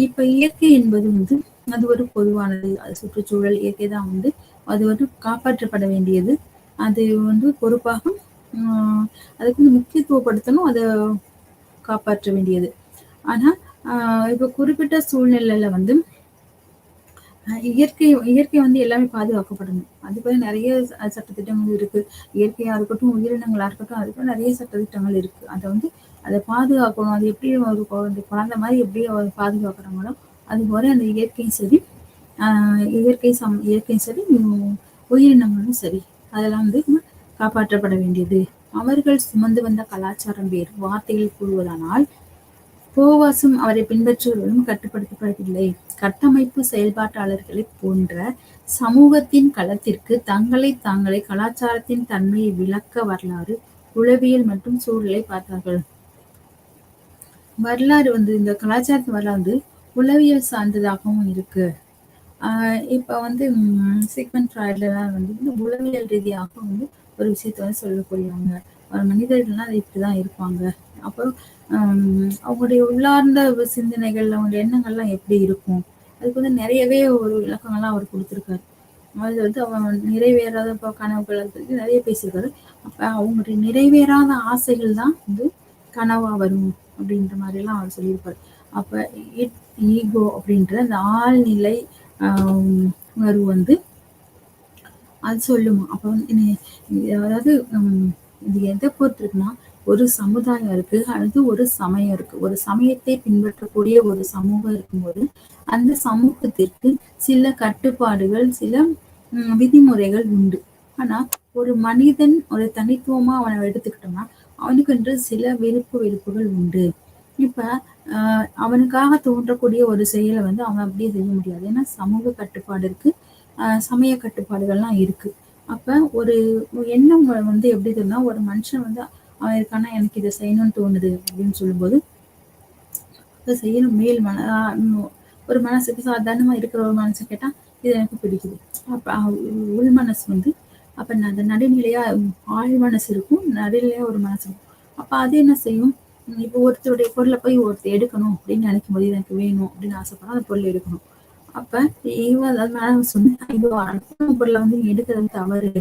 Speaker 1: இப்ப இயற்கை என்பது வந்து அது ஒரு பொதுவானது. அது சுற்றுச்சூழல் இயற்கை தான் வந்து அது வந்து காப்பாற்றப்பட வேண்டியது. அது வந்து பொறுப்பாக அதுக்கு வந்து முக்கியத்துவப்படுத்தணும், அதை காப்பாற்ற வேண்டியது. ஆனா இப்ப குறிப்பிட்ட சூழ்நிலையில வந்து இயற்கை வந்து எல்லாமே பாதுகாக்கப்படணும். அதுக்கு நிறைய சட்டத்திட்டங்கள் இருக்கு. இயற்கையா இருக்கட்டும், உயிரினங்களா இருக்கட்டும், அதுக்கு நிறைய சட்டத்திட்டங்கள் இருக்கு. அதை பாதுகாக்கணும். அது எப்படி ஒரு குழந்தை மாதிரி எப்படி பாதுகாக்கிறாங்களோ அது போல அந்த இயற்கையும் சரி, இயற்கையும் சரி, உயிரினங்களும் சரி, அதெல்லாம் வந்து காப்பாற்றப்பட வேண்டியது. அவர்கள் சுமந்து வந்த கலாச்சாரம் வேறு. வார்த்தைகள் கூறுவதானால் போவாசும் அவரை பின்பற்றுவதும் கட்டுப்படுத்தப்படவில்லை. கட்டமைப்பு செயல்பாட்டாளர்களை போன்ற சமூகத்தின் களத்திற்கு தாங்களே கலாச்சாரத்தின் தன்மையை விளக்க வரலாறு, உளவியல் மற்றும் சூழலை பார்த்தார்கள். வரலாறு வந்து இந்த கலாச்சாரத்து வரலாறு வந்து உளவியல் சார்ந்ததாகவும் இருக்கு. இப்ப வந்து சிக்மண்ட் ஃப்ராய்ட்லாம் வந்து இந்த உளவியல் ரீதியாக வந்து ஒரு விஷயத்த வந்து சொல்லக்கூடியவங்க. மனிதர்கள்லாம் அது இப்படிதான் இருப்பாங்க. அப்புறம் அவங்களுடைய உள்ளார்ந்த சிந்தனைகள், அவங்களுடைய எண்ணங்கள்லாம் எப்படி இருக்கும், அதுக்கு வந்து நிறையவே ஒரு விளக்கங்கள்லாம் அவர் கொடுத்துருக்காரு. அது வந்து அவன் நிறைவேறாத கனவுகள் பற்றி நிறைய பேசியிருக்காரு. அப்ப அவங்களுடைய நிறைவேறாத ஆசைகள் தான் வந்து கனவா வரும் அப்படின்ற மாதிரி எல்லாம் அவர் சொல்லியிருப்பாரு. அப்ப ஈகோ அப்படின்ற அந்த ஆழ்நிலை உணர்வு வந்து அது சொல்லுமா. அப்ப வந்து அதாவது இது எதை பொறுத்து இருக்குன்னா, ஒரு சமுதாயம் இருக்கு அல்லது ஒரு சமயம் இருக்கு. ஒரு சமயத்தை பின்பற்றக்கூடிய ஒரு சமூகம் இருக்கும்போது அந்த சமூகத்திற்கு சில கட்டுப்பாடுகள், சில விதிமுறைகள் உண்டு. ஆனா ஒரு மனிதன் ஒரு தனித்துவமா அவனை எடுத்துக்கிட்டோம்னா அவனுக்கு என்று சில வெறுப்புகள் உண்டு. இப்ப அவனுக்காக தோன்றக்கூடிய ஒரு செயலை வந்து அவன் அப்படியே செய்ய முடியாது. ஏன்னா சமூக கட்டுப்பாடு இருக்கு, சமய கட்டுப்பாடுகள்லாம் இருக்கு. அப்ப ஒரு எண்ணம் வந்து எப்படி இருக்குன்னா, ஒரு மனுஷன் வந்து அவன் இருக்கானா எனக்கு இதை செய்யணும்னு தோணுது அப்படின்னு சொல்லும்போது அதை செய்யணும். ஒரு மனசுக்கு சாதாரணமா இருக்கிற ஒரு மனசு கேட்டா இது எனக்கு பிடிக்குது. அப்ப உள் மனசு வந்து அப்ப அந்த நடுநிலையா ஆழ் மனசு இருக்கும், நடுநிலையா ஒரு மனசு இருக்கும். அப்ப அது என்ன செய்யும், இப்போ ஒருத்தருடைய பொருளை போய் ஒருத்தர் எடுக்கணும் அப்படின்னு நினைக்கும் போது எனக்கு வேணும் அப்படின்னு ஆசைப்படும், அந்த பொருள் எடுக்கணும். அப்ப இவன் சொன்ன இது அடுத்த பொருளை வந்து எடுக்கிறது தவறு,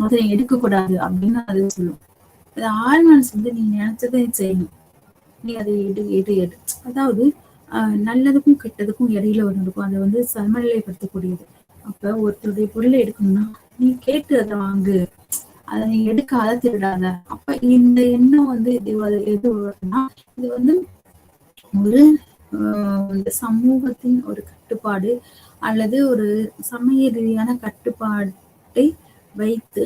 Speaker 1: அதை நீ எடுக்கக்கூடாது அப்படின்னு அது சொல்லும். அது ஆழ் மனசு வந்து நீ நினைச்சதை செய்யணும், நீ அதை எடு. அதாவது நல்லதுக்கும் கெட்டதுக்கும் இடையில ஒன்று இருக்கும், அதை வந்து சமநிலைப்படுத்தக்கூடியது. அப்ப ஒருத்தருடைய பொருளை எடுக்கணும்னா நீ கேட்டு அதை வாங்கு, அதை நீ எடுக்காத, திருடாத. அப்ப இந்த எண்ணம் வந்து எது வருதுன்னா, இது வந்து ஒரு இந்த சமூகத்தின் ஒரு கட்டுப்பாடு அல்லது ஒரு சமய ரீதியான கட்டுப்பாட்டை வைத்து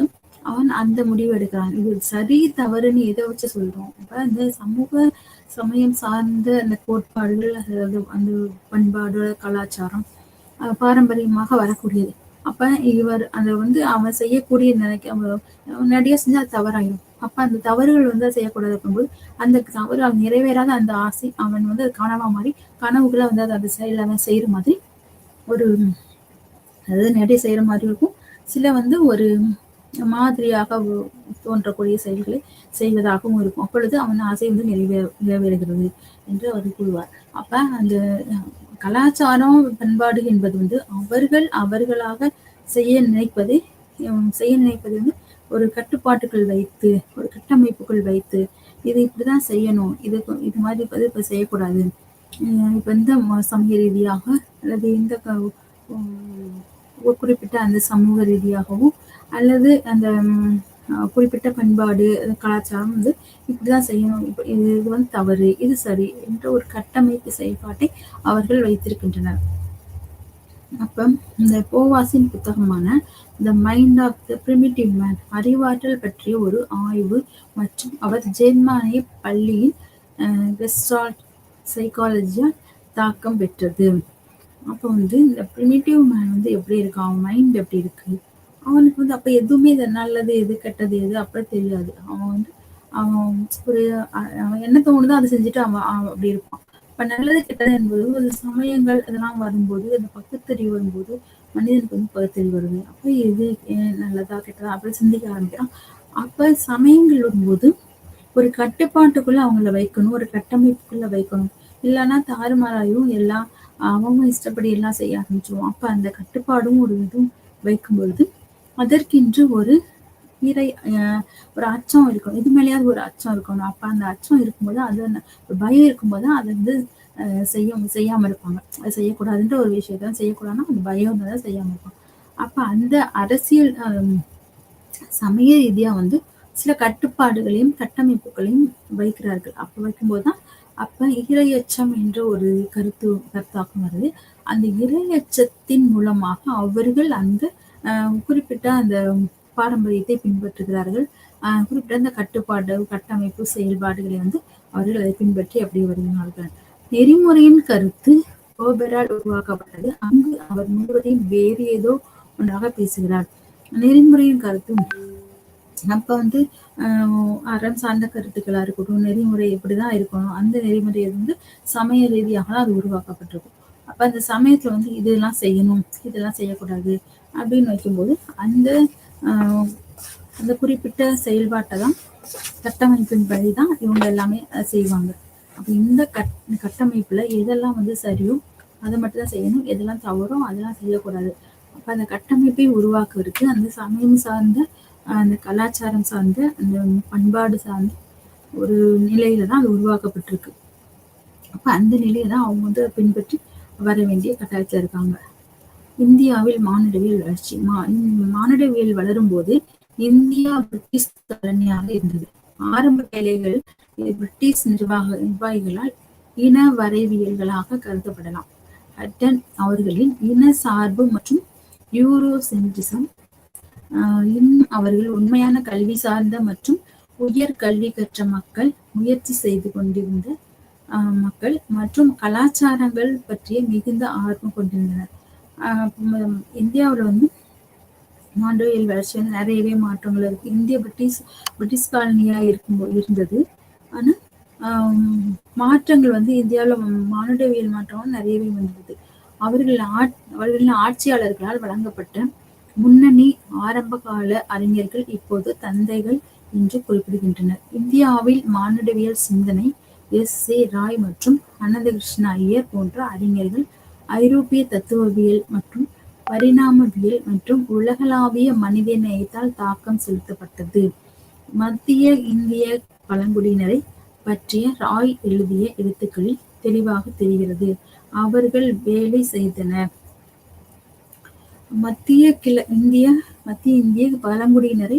Speaker 1: அவன் அந்த முடிவு எடுக்கிறான். இது சரி தவறுன்னு எதை வச்சு சொல்றோம்? அப்ப இந்த சமயம் சார்ந்த அந்த கோட்பாடுகள், அதாவது அந்த பண்பாடு, கலாச்சாரம் பாரம்பரியமாக வரக்கூடியது. அப்ப இவர் அதை வந்து அவன் செய்யக்கூடிய நிறைய செஞ்சா அது தவறாயிடும். அப்ப அந்த தவறுகள் வந்து செய்யக்கூடாது இருக்கும்போது அந்த தவறு அவன் நிறைவேறாத அந்த ஆசை அவன் வந்து அது கனவா மாறி கனவுகளை வந்து அதை செயல் அவன் செய்யற மாதிரி ஒரு, அதாவது நிறைய செய்யற மாதிரி இருக்கும். சில வந்து ஒரு மாதிரியாக தோன்றக்கூடிய செயல்களை செய்வதாகவும் இருக்கும். அப்பொழுது அவன் ஆசை வந்து நிறைவேறுகிறது என்று அவர் கூறுவார். அப்ப அந்த கலாச்சாரம் பண்பாடு என்பது வந்து அவர்களாக செய்ய நினைப்பது வந்து ஒரு கட்டுப்பாட்டுகள் வைத்து, ஒரு கட்டமைப்புகள் வைத்து, இது இப்படிதான் செய்யணும், இது மாதிரி இப்ப செய்யக்கூடாது, இப்ப இந்த சமூக ரீதியாக அல்லது இந்த குறிப்பிட்ட அந்த சமூக ரீதியாகவும் அல்லது அந்த குறிப்பிட்ட பண்பாடு கலாச்சாரம் வந்து இப்படிதான் செய்யணும், இது வந்து தவறு, இது சரி என்ற ஒரு கட்டமைப்பு செயல்பாட்டை அவர்கள் வைத்திருக்கின்றனர். அப்ப இந்த போவாசின் புத்தகமான the mind of the primitive man, அறிவாற்றல் பற்றிய ஒரு ஆய்வு மற்றும் அவர் ஜெர்மானிய பள்ளியின் கெஸ்டால்ட் சைக்காலஜியால் தாக்கம் பெற்றது. அப்போ வந்து இந்த பிரிமிட்டிவ் மேன் வந்து எப்படி இருக்கு, அவன் மைண்ட் எப்படி இருக்கு, அவனுக்கு வந்து அப்ப எதுவுமே நல்லது எது கெட்டது எது அப்ப தெரியாது. அவன் வந்து அவன் என்ன தோணுதோ அதை செஞ்சுட்டு அவன் அப்படி இருப்பான். இப்ப நல்லது கெட்டது என்பது ஒரு சமயங்கள் இதெல்லாம் வரும்போது, அந்த பகுத்தறிவு வரும்போது மனிதனுக்கு வந்து பகுத்தறிவு வருது. அப்ப எது நல்லதா கெட்டதா அப்படி சிந்திக்க ஆரம்பிக்கிறான். அப்ப சமயங்கள் வரும்போது ஒரு கட்டுப்பாட்டுக்குள்ள அவங்கள வைக்கணும், ஒரு கட்டமைப்புக்குள்ள வைக்கணும். இல்லைன்னா தாறுமாறாயும் எல்லாம் அவங்க இஷ்டப்படி எல்லாம் செய்ய ஆரம்பிச்சிருவோம். அப்ப அந்த கட்டுப்பாடும் ஒரு இதுவும் வைக்கும் பொழுது அதற்கென்று ஒரு ஒரு அச்சம் இருக்கணும், இது மேலேயாவது ஒரு அச்சம் இருக்கணும். அப்ப அந்த அச்சம் இருக்கும்போது அது பயம் இருக்கும்போது அதை வந்து செய்யாம இருப்பாங்க. அது செய்யக்கூடாதுன்ற ஒரு விஷயத்த செய்யக்கூடாதுன்னா அது பயம் தான் செய்யாம இருப்பாங்க. அப்ப அந்த அரசியல் சமய ரீதியா வந்து சில கட்டுப்பாடுகளையும் கட்டமைப்புகளையும் வைக்கிறார்கள். அப்ப வைக்கும்போதுதான் அப்ப இரையச்சம் என்ற ஒரு கருத்தாக்கம் வருது. அந்த இரையச்சத்தின் மூலமாக அவர்கள் அந்த குறிப்பிட்ட அந்த பாரம்பரியத்தை பின்பற்றுகிறார்கள். குறிப்பிட்ட அந்த கட்டமைப்பு செயல்பாடுகளை வந்து அவர்கள் அதை பின்பற்றி அப்படி வருகிறார்கள். நெறிமுறையின் கருத்து ரோபரால் உருவாக்கப்பட்டது. அங்கு அவர் முழுவதையும் வேறு ஏதோ ஒன்றாக பேசுகிறார். நெறிமுறையின் கருத்து அப்ப வந்து அறம் சார்ந்த கருத்துக்களா இருக்கட்டும், நெறிமுறை எப்படிதான் இருக்கணும், அந்த நெறிமுறை வந்து சமய ரீதியாக தான் அது உருவாக்கப்பட்டிருக்கும். அப்ப அந்த சமயத்துல வந்து இதெல்லாம் செய்யணும், இதெல்லாம் செய்யக்கூடாது அப்படின்னு வைக்கும்போது அந்த குறிப்பிட்ட செயல்பாட்டை தான் கட்டமைப்பின் படிதான் இவங்க எல்லாமே செய்வாங்க. அப்ப இந்த கட்டமைப்புல எதெல்லாம் வந்து சரியோ அதை மட்டும் தான் செய்யணும், எதெல்லாம் தவறோ அதெல்லாம் செய்யக்கூடாது. அப்ப அந்த கட்டமைப்பை உருவாக்குறதுக்கு அந்த சமயம் சார்ந்த அந்த கலாச்சாரம் சார்ந்த அந்த பண்பாடு சார்ந்த ஒரு நிலையில தான் அது உருவாக்கப்பட்டிருக்கு. அப்ப அந்த நிலையை தான் அவங்க வந்து பின்பற்றி வர வேண்டிய கட்டாயத்துல இருக்காங்க. இந்தியாவில் மானிடவியல் வளர்ச்சி. மானிடவியல் வளரும் போது இந்தியா பிரிட்டிஷ் காலனியாக இருந்தது. ஆரம்ப வேலைகள் பிரிட்டிஷ் நிர்வாகிகளால் இன வரைவியல்களாக கருதப்படலாம். ஹட்டன் அவர்களின் இன சார்பு மற்றும் யூரோசென்ட்ரிசம் இன்னும் அவர்கள் உண்மையான கல்வி சார்ந்த மற்றும் உயர் கல்வி கற்ற மக்கள் முயற்சி செய்து கொண்டிருந்த மக்கள் மற்றும் கலாச்சாரங்கள் பற்றிய மிகுந்த ஆர்வம் கொண்டிருந்தனர். இந்தியாவில் வந்து மாண்டவியல் வளர்ச்சி வந்து நிறையவே மாற்றங்கள் இருக்கு. இந்திய பிரிட்டிஷ் காலனியா இருந்தது. ஆனா மாற்றங்கள் வந்து இந்தியாவில் மானுடவியல் மாற்றம் நிறையவே வந்தது. அவர்களின் ஆட்சியாளர்களால் வழங்கப்பட்ட முன்னணி ஆரம்ப கால அறிஞர்கள் இப்போது தந்தைகள் என்று குறிப்பிடுகின்றனர். இந்தியாவில் மானுடவியல் சிந்தனை எஸ்.ஏ. ராய் மற்றும் அனந்தகிருஷ்ண ஐயர் போன்ற அறிஞர்கள் ஐரோப்பிய தத்துவவியல் மற்றும் பரிணாமவியல் மற்றும் உலகளாவிய மனித நேயத்தால் தாக்கம் செலுத்தப்பட்டது. மத்திய இந்திய பழங்குடியினரை பற்றிய ராய் எழுதிய எழுத்துக்களில் தெளிவாக தெரிகிறது. அவர்கள் வேலை செய்தனர். மத்திய இந்திய பழங்குடியினரை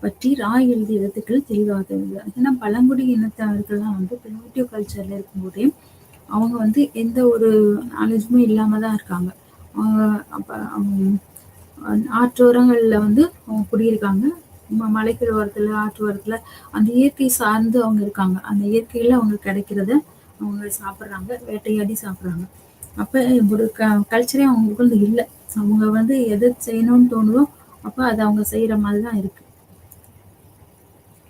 Speaker 1: பற்றி ராய் எழுதிய எழுத்துக்கள் தெளிவாக தெரிகிறது. ஏன்னா பழங்குடி இனத்தவர்கள்லாம் வந்து பிரிமிட்டிவ் கல்ச்சர்ல இருக்கும்போதே அவங்க வந்து எந்த ஒரு நாலேஜுமே இல்லாம தான் இருக்காங்க. ஆற்றோரங்கள்ல வந்து அவங்க குடியிருக்காங்க. மலைக்கிற ஓரத்துல, ஆற்று ஓரத்துல அந்த இயற்கை சார்ந்து அவங்க இருக்காங்க. அந்த இயற்கையில அவங்க கிடைக்கிறத அவங்க சாப்பிட்றாங்க, வேட்டையாடி சாப்பிட்றாங்க. அப்ப ஒரு கல்ச்சரே அவங்களுக்கு வந்து இல்லை. அவங்க வந்து எதை செய்யணும்னு தோணுதோ அப்ப அதை அவங்க செய்யற மாதிரிதான் இருக்கு.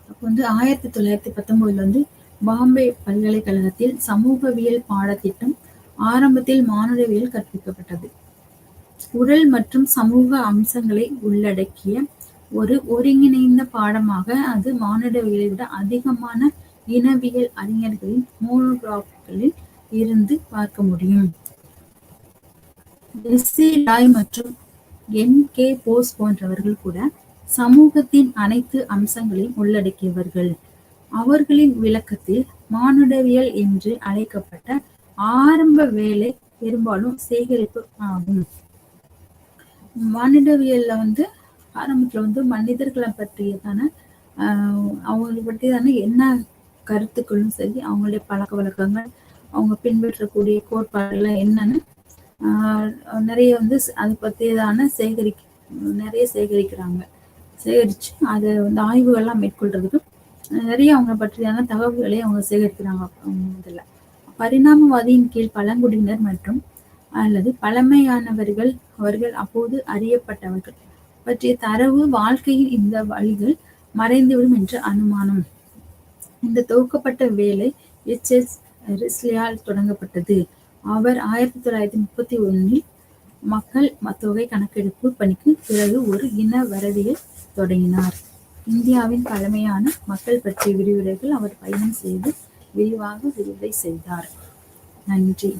Speaker 1: அப்ப வந்து 1919 வந்து பாம்பே பல்கலைக்கழகத்தில் சமூகவியல் பாடத்திட்டம் ஆரம்பத்தில் மானுடவியல் கற்பிக்கப்பட்டது. உடல் மற்றும் சமூக அம்சங்களை உள்ளடக்கிய ஒரு ஒருங்கிணைந்த பாடமாக அது மானுடவியலை விட அதிகமான இனவியல் அறிஞர்களின் மோனோகிராஃப்களில் இருந்து பார்க்க முடியும். எஸ்.ஏ. ராய் மற்றும் என்.கே. போஸ் போன்றவர்கள் கூட சமூகத்தின் அனைத்து அம்சங்களையும் உள்ளடக்கியவர்கள். அவர்களின் விளக்கத்தில் மானுடவியல் என்று அழைக்கப்பட்ட ஆரம்ப வேலை பெரும்பாலும் சேகரிப்பு ஆகும். மானுடவியல்ல வந்து ஆரம்பத்துல வந்து மனிதர்களை பற்றியதான அவங்களை பற்றியதான என்ன கருத்துக்களும் சரி, அவங்களுடைய பழக்க வழக்கங்கள், அவங்க பின்பற்றக்கூடிய கோட்பாடுகள் என்னன்னு நிறைய வந்து அதை பற்றியதான நிறைய சேகரிக்கிறாங்க. சேகரிச்சு அதை வந்து ஆய்வுகள்லாம் மேற்கொள்றதுக்கு நிறைய அவங்க பற்றியான தகவல்களை அவங்க சேகரிக்கிறாங்க. இதுல பரிணாமவாதியின் கீழ் பழங்குடியினர் மற்றும் அல்லது பழமையானவர்கள் அவர்கள் அப்போது அறியப்பட்டவர்கள் பற்றிய தரவு வாழ்க்கையின் இந்த வழிகள் மறைந்துவிடும் என்று அனுமானம். இந்த தொகுக்கப்பட்ட வேலை எச்.எஸ். ரிஸ்லியால் தொடங்கப்பட்டது. அவர் 1931 மக்கள் தொகை கணக்கெடுப்பு பணிக்கு பிறகு ஒரு இன வரவியல் தொடங்கினார். இந்தியாவின் பழமையான மக்கள் பற்றிய விரிவுரைகள் அவர் பயணம் செய்து விரிவாக விரிவுரை செய்தார். நன்றி.